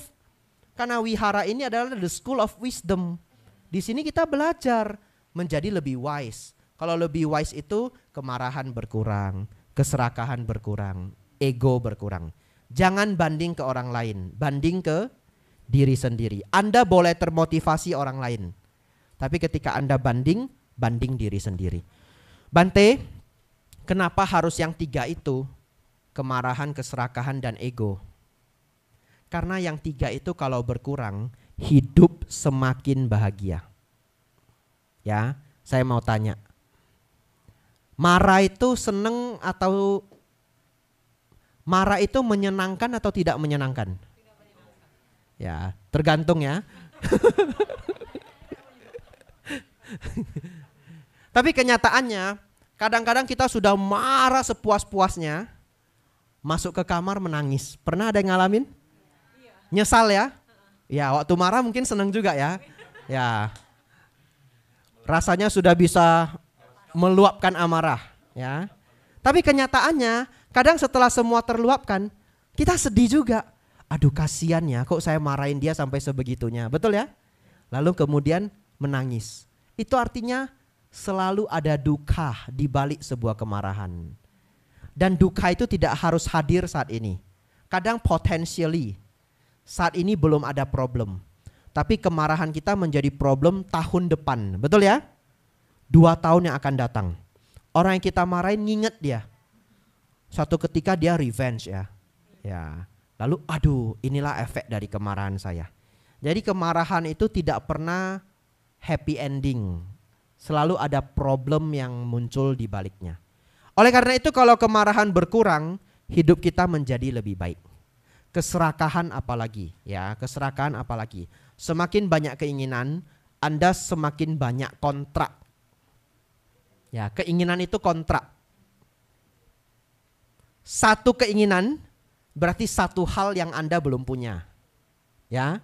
Karena wihara ini adalah the school of wisdom. Di sini kita belajar menjadi lebih wise. Kalau lebih wise itu kemarahan berkurang, keserakahan berkurang, ego berkurang. Jangan banding ke orang lain, banding ke diri sendiri. Anda boleh termotivasi orang lain, tapi ketika Anda banding diri sendiri. Bante, kenapa harus yang 3 itu? Kemarahan, keserakahan, dan ego. Karena yang 3 itu kalau berkurang, hidup semakin bahagia. Ya, saya mau tanya. Marah itu seneng atau marah itu menyenangkan atau tidak menyenangkan? Ya, tergantung ya. Tapi kenyataannya, kadang-kadang kita sudah marah sepuas-puasnya, masuk ke kamar menangis. Pernah ada yang ngalamin? Nyesal ya? Ya, waktu marah mungkin senang juga ya. Ya, rasanya sudah bisa meluapkan amarah. Ya, tapi kenyataannya, kadang setelah semua terluapkan, kita sedih juga. Aduh kasihan ya, kok saya marahin dia sampai sebegitunya. Betul ya? Lalu kemudian menangis. Itu artinya selalu ada duka di balik sebuah kemarahan. Dan duka itu tidak harus hadir saat ini. Kadang potentially saat ini belum ada problem. Tapi kemarahan kita menjadi problem tahun depan. Betul ya? 2 tahun yang akan datang. Orang yang kita marahin nginget dia. Suatu ketika dia revenge ya. Ya. Lalu aduh, inilah efek dari kemarahan saya. Jadi kemarahan itu tidak pernah happy ending. Selalu ada problem yang muncul di baliknya. Oleh karena itu kalau kemarahan berkurang, hidup kita menjadi lebih baik. Keserakahan apalagi, ya, keserakahan apalagi. Semakin banyak keinginan, Anda semakin banyak kontrak. Ya, keinginan itu kontrak. Satu keinginan berarti satu hal yang Anda belum punya. Ya.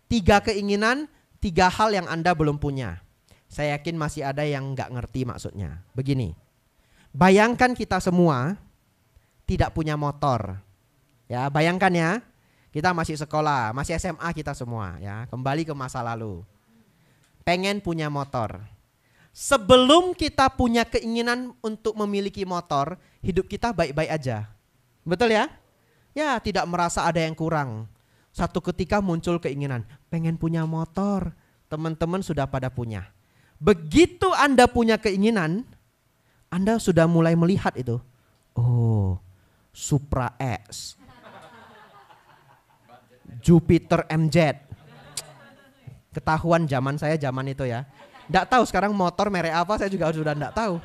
3 keinginan, 3 hal yang Anda belum punya. Saya yakin masih ada yang nggak ngerti maksudnya. Begini, bayangkan kita semua tidak punya motor. Ya, bayangkan ya, kita masih sekolah, masih SMA kita semua. Ya, kembali ke masa lalu. Pengen punya motor. Sebelum kita punya keinginan untuk memiliki motor, hidup kita baik-baik aja. Betul ya? Ya, tidak merasa ada yang kurang. Satu ketika muncul keinginan, pengen punya motor. Teman-teman sudah pada punya. Begitu Anda punya keinginan, Anda sudah mulai melihat itu. Oh, Supra X, Jupiter MZ. Ketahuan zaman saya zaman itu ya. Nggak tahu sekarang motor merek apa, saya juga sudah nggak tahu.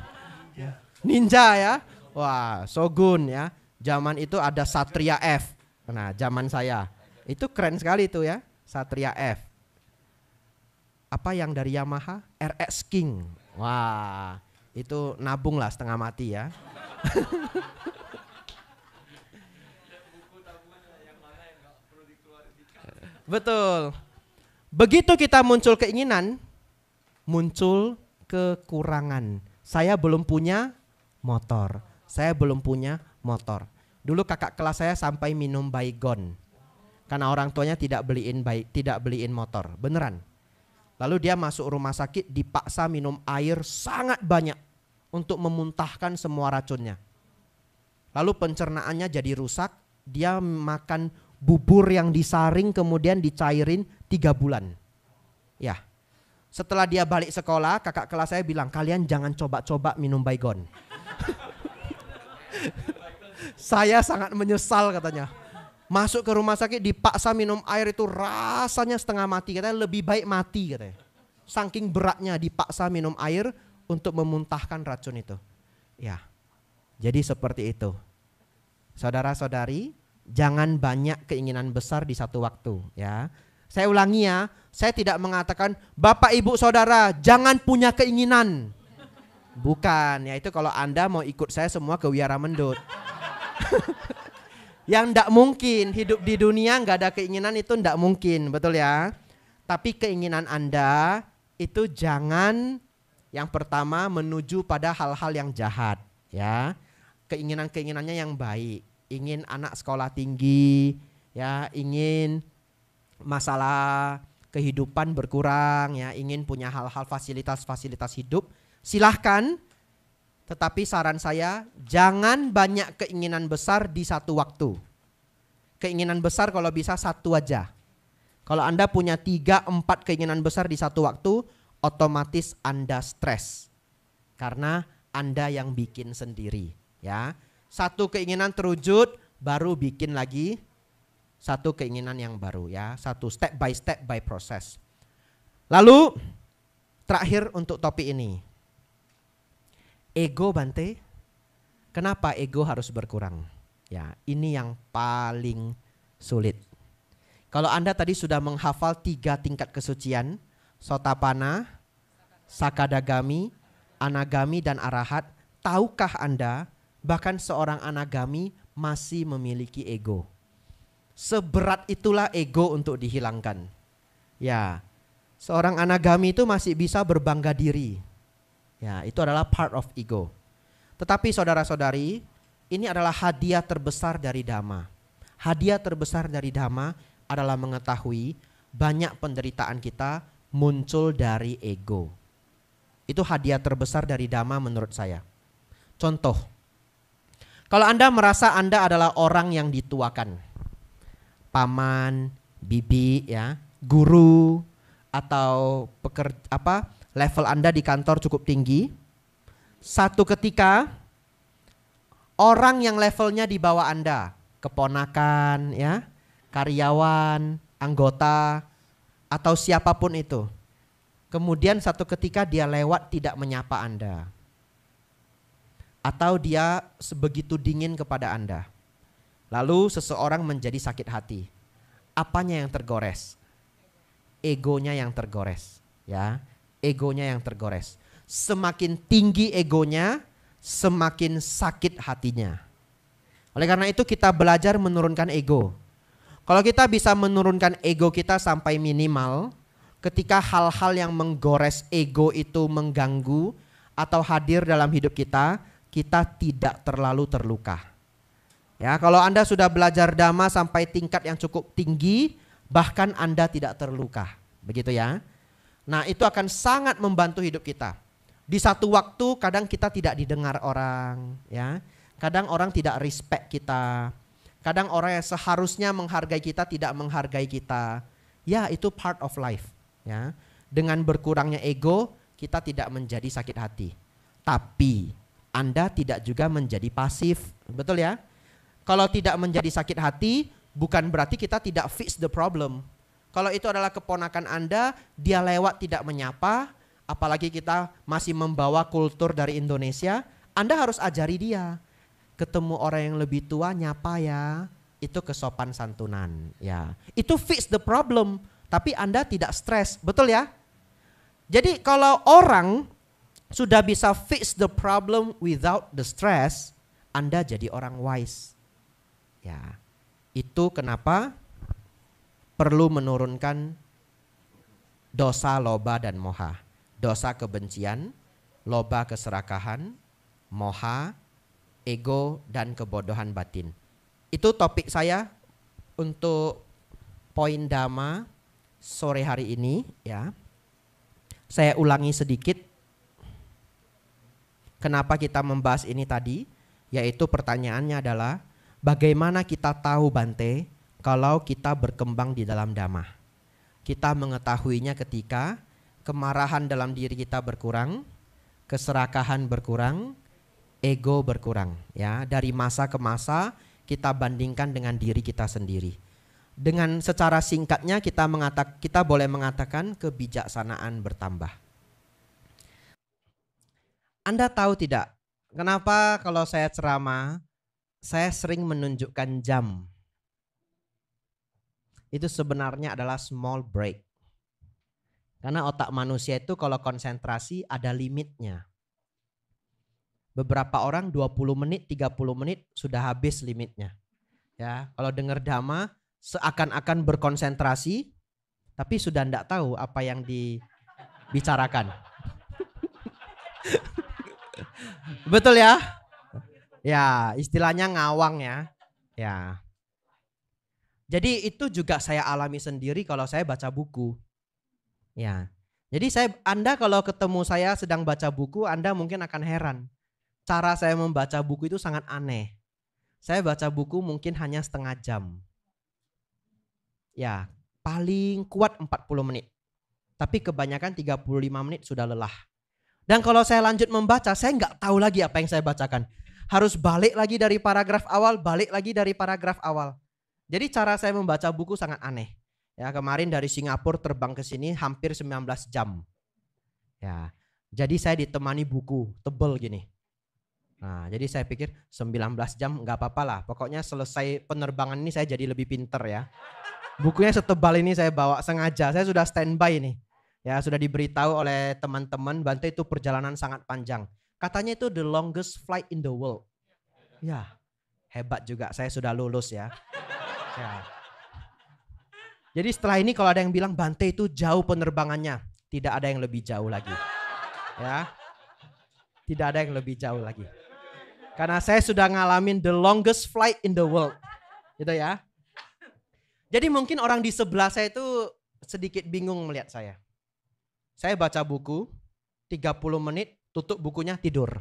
Ninja ya, wah Shogun ya. Zaman itu ada Satria F. Nah zaman saya. Itu keren sekali itu ya, Satria F. Apa yang dari Yamaha? RX King. Wah, itu nabung lah setengah mati ya. Betul. Begitu kita muncul keinginan, muncul kekurangan. Saya belum punya motor. Saya belum punya motor. Dulu kakak kelas saya sampai minum Baygon. Karena orang tuanya tidak beliin motor, beneran. Lalu dia masuk rumah sakit dipaksa minum air sangat banyak untuk memuntahkan semua racunnya. Lalu pencernaannya jadi rusak, dia makan bubur yang disaring kemudian dicairin 3 bulan. Ya, setelah dia balik sekolah, kakak kelas saya bilang, kalian jangan coba-coba minum Baygon. Saya sangat menyesal katanya. Masuk ke rumah sakit dipaksa minum air itu rasanya setengah mati. Katanya lebih baik mati katanya. Saking beratnya dipaksa minum air untuk memuntahkan racun itu. Ya, jadi seperti itu. Saudara-saudari, jangan banyak keinginan besar di satu waktu ya. Saya ulangi ya, saya tidak mengatakan Bapak Ibu Saudara jangan punya keinginan. Bukan, ya itu kalau Anda mau ikut saya semua ke Wiara Mendut. Yang ndak mungkin, hidup di dunia nggak ada keinginan itu ndak mungkin, betul ya. Tapi keinginan Anda itu jangan yang pertama menuju pada hal-hal yang jahat ya. Keinginan-keinginannya yang baik. Ingin anak sekolah tinggi ya, ingin masalah kehidupan berkurang ya, ingin punya hal-hal fasilitas-fasilitas hidup. Silahkan. Tetapi saran saya jangan banyak keinginan besar di satu waktu. Keinginan besar kalau bisa satu aja. Kalau Anda punya 3-4 keinginan besar di satu waktu, otomatis Anda stres. Karena Anda yang bikin sendiri. Ya, satu keinginan terwujud, baru bikin lagi satu keinginan yang baru ya. Satu step by proses. Lalu terakhir untuk topik ini. Ego Bante, kenapa ego harus berkurang? Ya, ini yang paling sulit. Kalau Anda tadi sudah menghafal 3 tingkat kesucian, Sotapana, Sakadagami, Anagami dan Arahat, tahukah Anda bahkan seorang Anagami masih memiliki ego? Seberat itulah ego untuk dihilangkan. Ya, seorang Anagami itu masih bisa berbangga diri. Ya, itu adalah part of ego. Tetapi saudara-saudari, ini adalah hadiah terbesar dari Dhamma. Hadiah terbesar dari Dhamma adalah mengetahui banyak penderitaan kita muncul dari ego. Itu hadiah terbesar dari Dhamma menurut saya. Contoh, kalau Anda merasa Anda adalah orang yang dituakan, paman, bibi, ya, guru, atau level Anda di kantor cukup tinggi. Satu ketika orang yang levelnya di bawah Anda, keponakan ya, karyawan, anggota atau siapapun itu. Kemudian satu ketika dia lewat tidak menyapa Anda. Atau dia sebegitu dingin kepada Anda. Lalu seseorang menjadi sakit hati. Apanya yang tergores? Egonya yang tergores, ya. Egonya yang tergores. Semakin tinggi egonya, semakin sakit hatinya. Oleh karena itu kita belajar menurunkan ego. Kalau kita bisa menurunkan ego kita sampai minimal, ketika hal-hal yang menggores ego itu mengganggu atau hadir dalam hidup kita, kita tidak terlalu terluka. Ya, kalau Anda sudah belajar dhamma sampai tingkat yang cukup tinggi, bahkan Anda tidak terluka. Begitu ya. Nah, itu akan sangat membantu hidup kita. Di satu waktu kadang kita tidak didengar orang, ya. Kadang orang tidak respect kita. Kadang orang yang seharusnya menghargai kita tidak menghargai kita. Ya, itu part of life, ya. Dengan berkurangnya ego, kita tidak menjadi sakit hati. Tapi Anda tidak juga menjadi pasif. Betul ya? Kalau tidak menjadi sakit hati, bukan berarti kita tidak fix the problem. Kalau itu adalah keponakan Anda, dia lewat tidak menyapa, apalagi kita masih membawa kultur dari Indonesia, Anda harus ajari dia. Ketemu orang yang lebih tua nyapa ya, itu kesopan santunan ya. Itu fix the problem, tapi Anda tidak stres, betul ya? Jadi kalau orang sudah bisa fix the problem without the stress, Anda jadi orang wise. Ya, itu kenapa perlu menurunkan dosa, loba, dan moha. Dosa kebencian, loba keserakahan, moha, ego, dan kebodohan batin. Itu topik saya untuk poin dhamma sore hari ini ya. Saya ulangi sedikit kenapa kita membahas ini tadi, yaitu pertanyaannya adalah bagaimana kita tahu Bante kalau kita berkembang di dalam dhamma. Kita mengetahuinya ketika kemarahan dalam diri kita berkurang, keserakahan berkurang, ego berkurang ya. Dari masa ke masa kita bandingkan dengan diri kita sendiri. Dengan secara singkatnya kita boleh mengatakan kebijaksanaan bertambah. Anda tahu tidak kenapa kalau saya ceramah saya sering menunjukkan jam? Itu sebenarnya adalah small break. Karena otak manusia itu kalau konsentrasi ada limitnya. Beberapa orang 20 menit, 30 menit sudah habis limitnya. Ya, kalau dengar dhamma seakan-akan berkonsentrasi tapi sudah tidak tahu apa yang dibicarakan. Betul ya? Ya, istilahnya ngawang ya. Ya. Jadi itu juga saya alami sendiri kalau saya baca buku. Ya. Jadi Anda kalau ketemu saya sedang baca buku, Anda mungkin akan heran. Cara saya membaca buku itu sangat aneh. Saya baca buku mungkin hanya setengah jam. Ya, paling kuat 40 menit. Tapi kebanyakan 35 menit sudah lelah. Dan kalau saya lanjut membaca, saya nggak tahu lagi apa yang saya bacakan. Harus balik lagi dari paragraf awal, balik lagi dari paragraf awal. Jadi cara saya membaca buku sangat aneh. Ya, kemarin dari Singapura terbang ke sini hampir 19 jam. Ya, jadi saya ditemani buku tebel gini. Nah, jadi saya pikir 19 jam nggak apa-apa lah. Pokoknya selesai penerbangan ini saya jadi lebih pinter ya. Bukunya setebal ini saya bawa sengaja. Saya sudah standby nih. Ya, sudah diberitahu oleh teman-teman, Bante itu perjalanan sangat panjang. Katanya itu the longest flight in the world. Ya, hebat juga. Saya sudah lulus ya. Ya. Jadi setelah ini kalau ada yang bilang Bante itu jauh penerbangannya, tidak ada yang lebih jauh lagi. Ya. Tidak ada yang lebih jauh lagi. Karena saya sudah ngalamin the longest flight in the world. Gitu ya. Jadi mungkin orang di sebelah saya itu sedikit bingung melihat saya. Saya baca buku 30 menit, tutup bukunya tidur.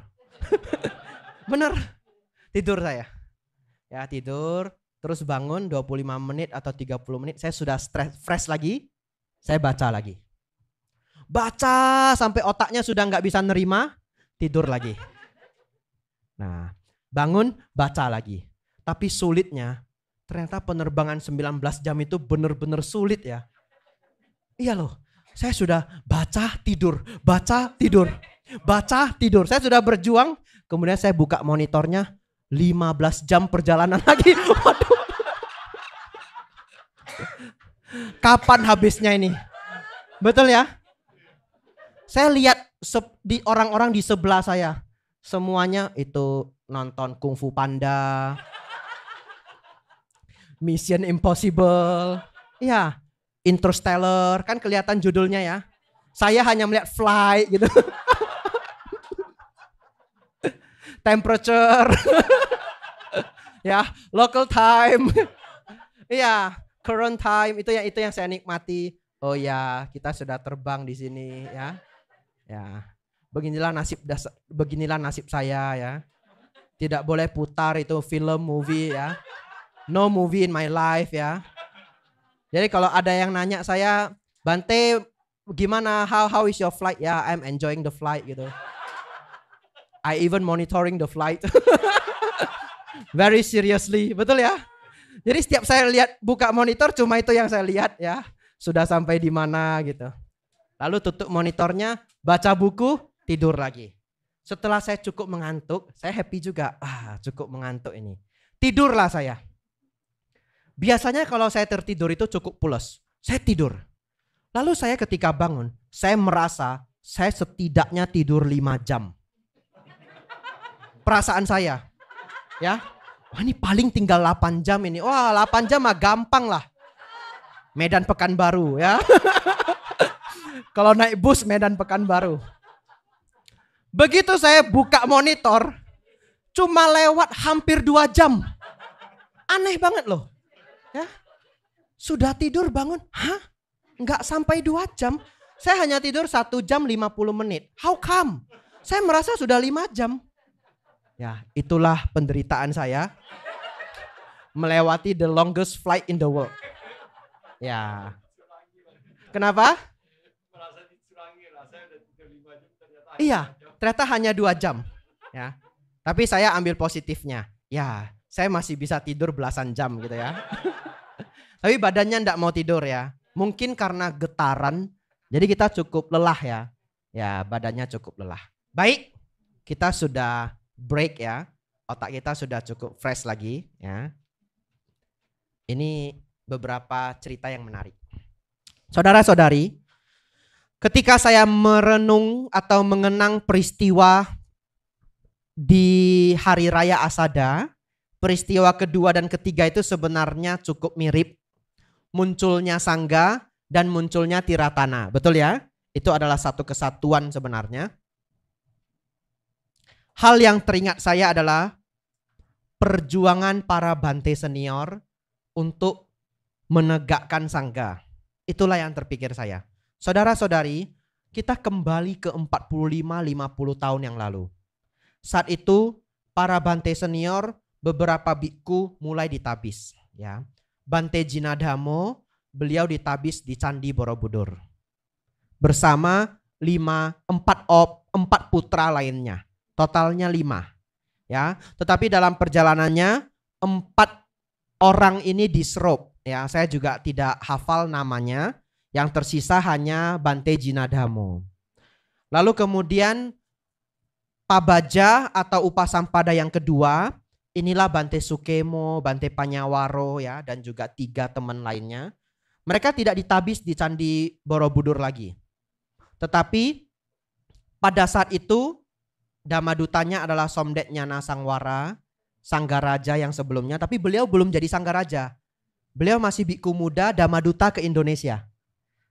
Bener, tidur saya. Ya tidur, terus bangun 25 menit atau 30 menit, saya sudah fresh lagi, saya baca lagi. Baca sampai otaknya sudah nggak bisa nerima, tidur lagi. Nah, bangun, baca lagi. Tapi sulitnya, ternyata penerbangan 19 jam itu benar-benar sulit ya. Iya loh, saya sudah baca, tidur, baca, tidur, baca, tidur. Saya sudah berjuang, kemudian saya buka monitornya, 15 jam perjalanan lagi. Waduh. Kapan habisnya ini? Betul ya? Saya lihat di orang-orang di sebelah saya. Semuanya itu nonton Kung Fu Panda, Mission Impossible. Ya, Interstellar, kan kelihatan judulnya ya. Saya hanya melihat flight gitu. Temperature. Ya, local time. Iya, current time itu yang saya nikmati. Oh ya, kita sudah terbang di sini ya. Ya. Beginilah nasib saya ya. Tidak boleh putar itu film movie ya. No movie in my life ya. Jadi kalau ada yang nanya saya, Bante gimana, how is your flight? Ya, I'm enjoying the flight gitu. I even monitoring the flight. Very seriously, betul ya? Jadi setiap saya lihat buka monitor cuma itu yang saya lihat ya. Sudah sampai di mana gitu. Lalu tutup monitornya, baca buku, tidur lagi. Setelah saya cukup mengantuk, saya happy juga. Cukup mengantuk ini. Tidurlah saya. Biasanya kalau saya tertidur itu cukup pulas. Saya tidur. Lalu saya ketika bangun, saya merasa saya setidaknya tidur 5 jam. Perasaan saya. Ya. Wah, ini paling tinggal 8 jam ini. Wah, 8 jam mah gampang lah. Medan Pekanbaru ya. Kalau naik bus Medan Pekanbaru. Begitu saya buka monitor, cuma lewat hampir 2 jam. Aneh banget loh. Ya. Sudah tidur bangun. Hah? Enggak sampai 2 jam. Saya hanya tidur 1 jam 50 menit. How come? Saya merasa sudah 5 jam. Ya, itulah penderitaan saya. Melewati the longest flight in the world. Ya. Kenapa? Iya, ternyata hanya 2 jam. Ya. Tapi saya ambil positifnya. Ya, saya masih bisa tidur belasan jam gitu ya. Tapi badannya enggak mau tidur ya. Mungkin karena getaran, jadi kita cukup lelah ya. Ya, badannya cukup lelah. Baik, kita sudah break ya. Otak kita sudah cukup fresh lagi ya. Ini beberapa cerita yang menarik. Saudara-saudari, ketika saya merenung atau mengenang peristiwa di Hari Raya Asada, peristiwa kedua dan ketiga itu sebenarnya cukup mirip. Munculnya Sangga dan munculnya Tiratana. Betul ya? Itu adalah satu kesatuan sebenarnya. Hal yang teringat saya adalah perjuangan para Bante senior untuk menegakkan Sangga. Itulah yang terpikir saya. Saudara-saudari, kita kembali ke 45-50 tahun yang lalu. Saat itu para Bante senior, beberapa biku mulai ditabis. Ya. Bante Jinadhamo, beliau ditabis di Candi Borobudur. Bersama 4 putra lainnya. Totalnya 5. Ya, tetapi dalam perjalanannya 4 orang ini diserop. Ya, saya juga tidak hafal namanya. Yang tersisa hanya Bante Jinadhamo. Lalu kemudian Pabaja atau Upasampada yang kedua, inilah Bante Sukemo, Bante Panyawaro ya, dan juga 3 teman lainnya. Mereka tidak ditabis di Candi Borobudur lagi. Tetapi pada saat itu Damadutanya adalah Somdet Nyana Sangwara, Sanggaraja yang sebelumnya, tapi beliau belum jadi Sanggaraja. Beliau masih biku muda Damaduta ke Indonesia.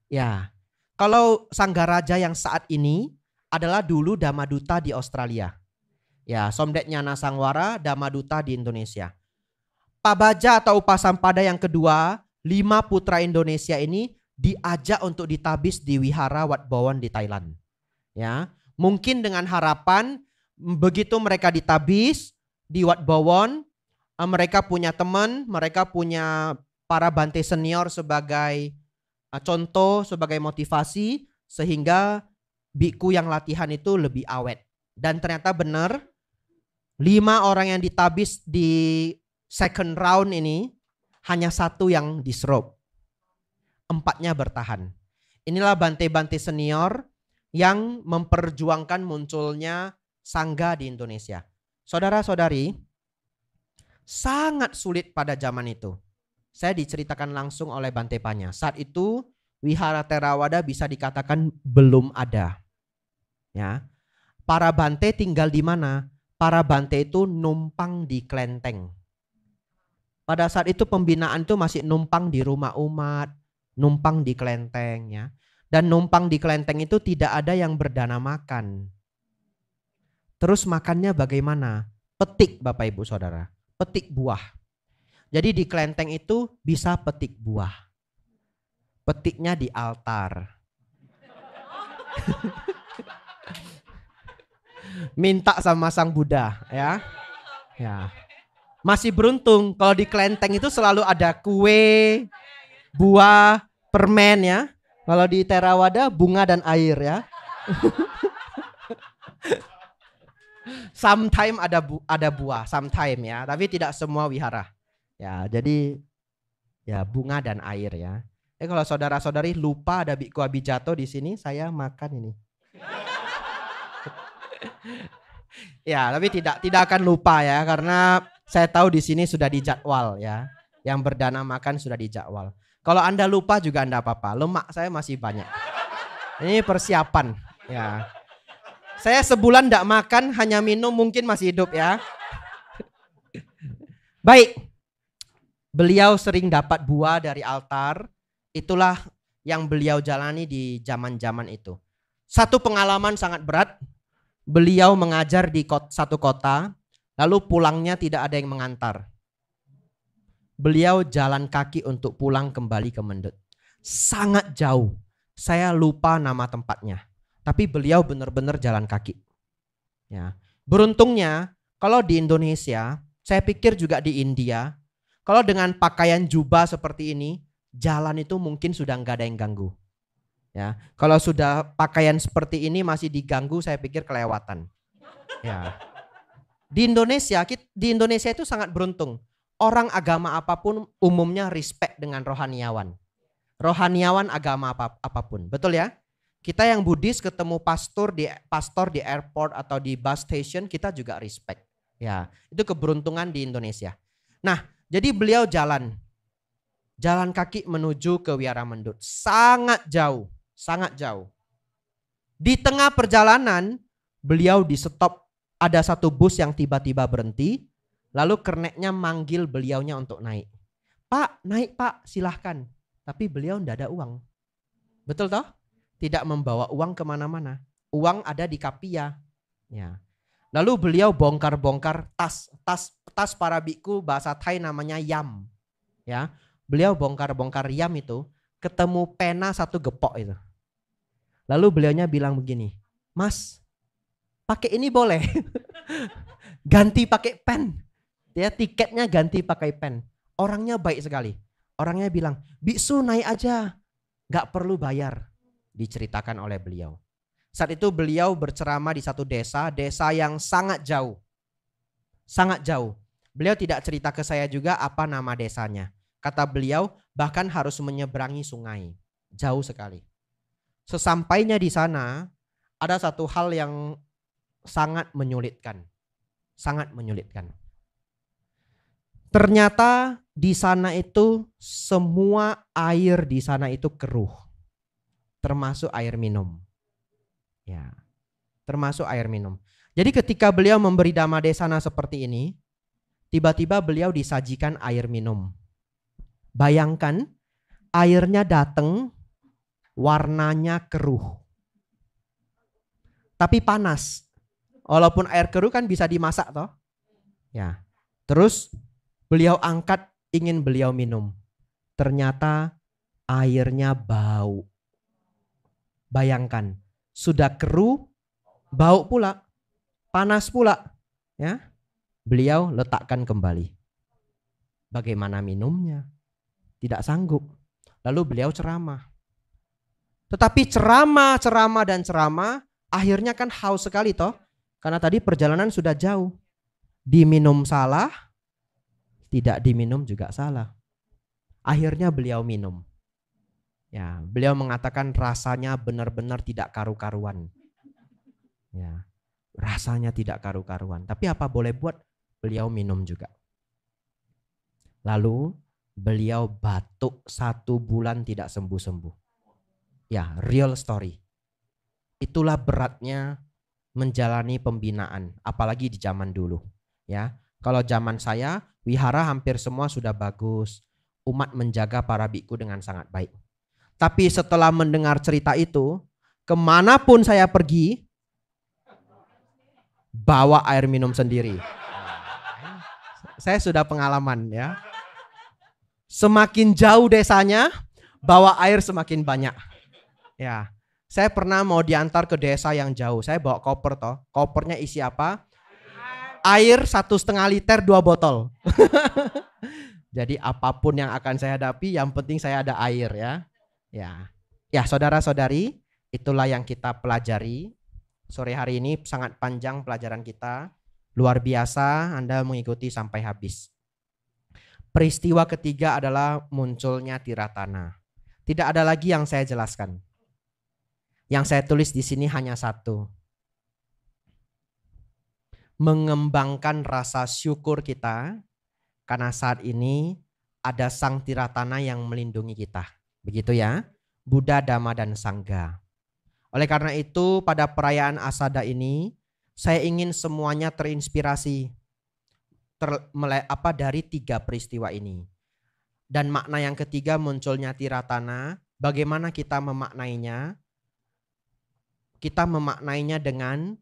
Ya, kalau Sanggaraja yang saat ini adalah dulu Damaduta di Australia. Ya, Somdet Nyana Sangwara, Damaduta di Indonesia. Pabaja atau Upasampada yang kedua, 5 putra Indonesia ini diajak untuk ditabis di Wihara Wat Bowen di Thailand. Ya, mungkin dengan harapan begitu mereka ditabis di Wat Bowen, mereka punya teman, mereka punya para Bante senior sebagai contoh, sebagai motivasi, sehingga biku yang latihan itu lebih awet. Dan ternyata benar, 5 orang yang ditabis di second round ini hanya 1 yang diserop. 4-nya bertahan. Inilah Bante-Bante senior yang memperjuangkan munculnya Sangga di Indonesia. Saudara-saudari, sangat sulit pada zaman itu. Saya diceritakan langsung oleh Bante Panya. Saat itu Wihara Theravada bisa dikatakan belum ada. Ya. Para Bante tinggal di mana? Para Bante itu numpang di kelenteng. Pada saat itu pembinaan itu masih numpang di rumah umat, numpang di kelenteng ya. Dan numpang di kelenteng itu tidak ada yang berdana makan. Terus makannya bagaimana? Petik Bapak Ibu Saudara, petik buah. Jadi di kelenteng itu bisa petik buah. Petiknya di altar. Minta sama Sang Buddha ya. Ya. Masih beruntung kalau di kelenteng itu selalu ada kue, buah, permen ya. Kalau di Theravada bunga dan air ya. Sometime ada buah, sometime ya, tapi tidak semua wihara. Ya, jadi ya bunga dan air ya. Kalau saudara-saudari lupa ada Biku Abijato di sini, saya makan ini. Ya, tapi tidak akan lupa ya, karena saya tahu di sini sudah dijadwal ya. Yang berdana makan sudah dijadwal. Kalau Anda lupa juga Anda apa-apa. Lemak saya masih banyak. Ini persiapan ya. Saya sebulan tidak makan, hanya minum, mungkin masih hidup ya. Baik. Beliau sering dapat buah dari altar. Itulah yang beliau jalani di zaman-zaman itu. Satu pengalaman sangat berat. Beliau mengajar di satu kota, lalu pulangnya tidak ada yang mengantar. Beliau jalan kaki untuk pulang kembali ke Mendut. Sangat jauh. Saya lupa nama tempatnya. Tapi beliau benar-benar jalan kaki. Ya. Beruntungnya kalau di Indonesia, saya pikir juga di India, kalau dengan pakaian jubah seperti ini, jalan itu mungkin sudah nggak ada yang ganggu. Ya, kalau sudah pakaian seperti ini masih diganggu, saya pikir kelewatan. Ya. Di Indonesia itu sangat beruntung. Orang agama apapun umumnya respect dengan rohaniawan. Rohaniawan agama apapun, betul ya? Kita yang Buddhis ketemu pastor di airport atau di bus station, kita juga respect. Ya, itu keberuntungan di Indonesia. Nah, jadi beliau jalan kaki menuju ke Wihara Mendut, sangat jauh. Sangat jauh. Di tengah perjalanan beliau di stop, ada satu bus yang tiba-tiba berhenti. Lalu kerneknya manggil beliaunya untuk naik. Pak, naik Pak, silahkan. Tapi beliau tidak ada uang. Betul toh? Tidak membawa uang kemana-mana. Uang ada di kapia. Ya. Lalu beliau bongkar-bongkar tas para biku, bahasa Thai namanya yam. Ya. Beliau bongkar-bongkar yam itu, ketemu pena satu gepok itu. Lalu beliaunya bilang begini, Mas, pakai ini boleh? Ganti pakai pen. Dia tiketnya ganti pakai pen. Orangnya baik sekali. Orangnya bilang, biksu naik aja, gak perlu bayar. Diceritakan oleh beliau. Saat itu beliau berceramah di satu desa yang sangat jauh. Sangat jauh. Beliau tidak cerita ke saya juga apa nama desanya. Kata beliau, bahkan harus menyeberangi sungai. Jauh sekali. Sesampainya di sana, ada satu hal yang sangat menyulitkan. Sangat menyulitkan. Ternyata di sana itu semua air di sana itu keruh. Termasuk air minum. Ya, termasuk air minum. Jadi ketika beliau memberi dhamma desana seperti ini, tiba-tiba beliau disajikan air minum. Bayangkan airnya datang, warnanya keruh. Tapi panas. Walaupun air keruh kan bisa dimasak toh. Ya. Terus beliau angkat, ingin beliau minum. Ternyata airnya bau. Bayangkan, sudah keruh, bau pula, panas pula. Ya. Beliau letakkan kembali. Bagaimana minumnya? Tidak sanggup. Lalu beliau ceramah. Tetapi ceramah, akhirnya kan haus sekali toh. Karena tadi perjalanan sudah jauh. Diminum salah, tidak diminum juga salah. Akhirnya beliau minum. Ya, beliau mengatakan rasanya benar-benar tidak karu-karuan. Ya, rasanya tidak karu-karuan. Tapi apa boleh buat? Beliau minum juga. Lalu beliau batuk 1 bulan tidak sembuh-sembuh. Ya, real story. Itulah beratnya menjalani pembinaan, apalagi di zaman dulu. Ya, Kalau zaman saya, wihara hampir semua sudah bagus. Umat menjaga para biku dengan sangat baik. Tapi setelah mendengar cerita itu, kemanapun saya pergi, bawa air minum sendiri. Saya sudah pengalaman ya. Semakin jauh desanya, bawa air semakin banyak. Ya, saya pernah mau diantar ke desa yang jauh. Saya bawa koper toh. Kopernya isi apa? Air 1,5 liter 2 botol. Jadi apapun yang akan saya hadapi, yang penting saya ada air ya. Ya, saudara-saudari, itulah yang kita pelajari. Sore hari ini sangat panjang pelajaran kita. Luar biasa, Anda mengikuti sampai habis. Peristiwa ketiga adalah munculnya Tiratana. Tidak ada lagi yang saya jelaskan. Yang saya tulis di sini hanya satu. Mengembangkan rasa syukur kita karena saat ini ada Sang Tiratana yang melindungi kita. Begitu ya, Buddha, Dhamma, dan Sangha. Oleh karena itu pada perayaan Asada ini saya ingin semuanya terinspirasi dari 3 peristiwa ini. Dan makna yang ketiga munculnya Tiratana, bagaimana kita memaknainya? Kita memaknainya dengan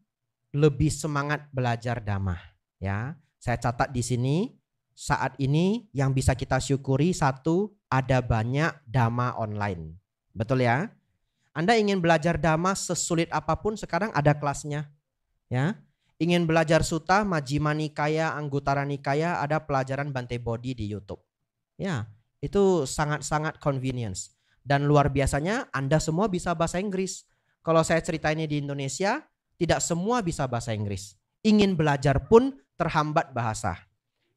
lebih semangat belajar Dhamma. Ya, saya catat di sini. Saat ini yang bisa kita syukuri, satu, ada banyak Dhamma online. Betul ya? Anda ingin belajar Dhamma sesulit apapun, sekarang ada kelasnya. Ya, ingin belajar Sutta, Majjhima Nikaya, Anguttara Nikaya, ada pelajaran Bhante Bodhi di YouTube. Ya, itu sangat-sangat convenience. Dan luar biasanya Anda semua bisa bahasa Inggris. Kalau saya cerita ini di Indonesia, tidak semua bisa bahasa Inggris. Ingin belajar pun terhambat bahasa.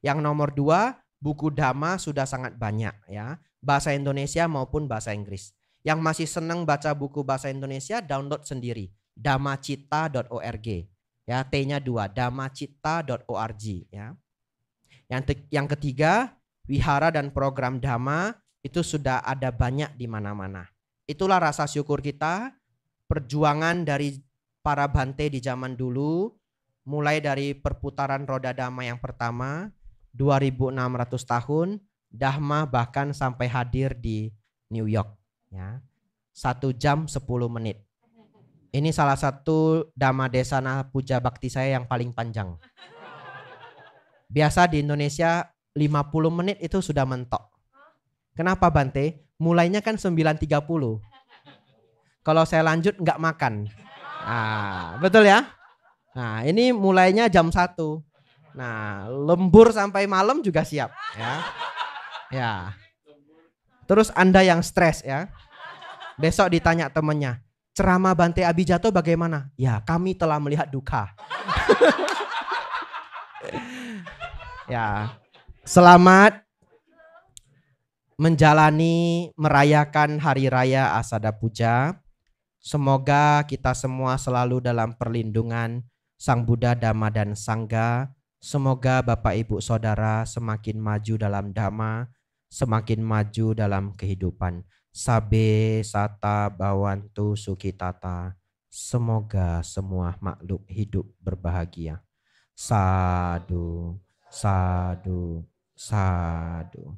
Yang nomor 2, buku Dhamma sudah sangat banyak ya, bahasa Indonesia maupun bahasa Inggris. Yang masih senang baca buku bahasa Indonesia, download sendiri, dhammacita.org. Ya, T-nya 2, dhammacita.org ya. Yang ketiga, wihara dan program Dhamma itu sudah ada banyak di mana-mana. Itulah rasa syukur kita. Perjuangan dari para Bhante di zaman dulu, mulai dari perputaran roda Dhamma yang pertama 2600 tahun, Dhamma bahkan sampai hadir di New York ya. 1 jam 10 menit. Ini salah satu Dhamma Desana Puja Bakti saya yang paling panjang. Biasa di Indonesia 50 menit itu sudah mentok. Kenapa Bante? Mulainya kan 9.30. Kalau saya lanjut nggak makan. Nah, betul ya? Nah, ini mulainya jam 1. Nah, lembur sampai malam juga siap ya. Ya. Terus Anda yang stres ya. Besok ditanya temennya, ceramah Bante Abhijato bagaimana? Ya, kami telah melihat duka. Ya. Selamat menjalani merayakan hari raya Asada Puja. Semoga kita semua selalu dalam perlindungan Sang Buddha, Dhamma, dan Sangha. Semoga Bapak Ibu Saudara semakin maju dalam Dhamma, semakin maju dalam kehidupan. Sabe sata bawantu sukitata. Semoga semua makhluk hidup berbahagia. Sadu, sadu, sadu.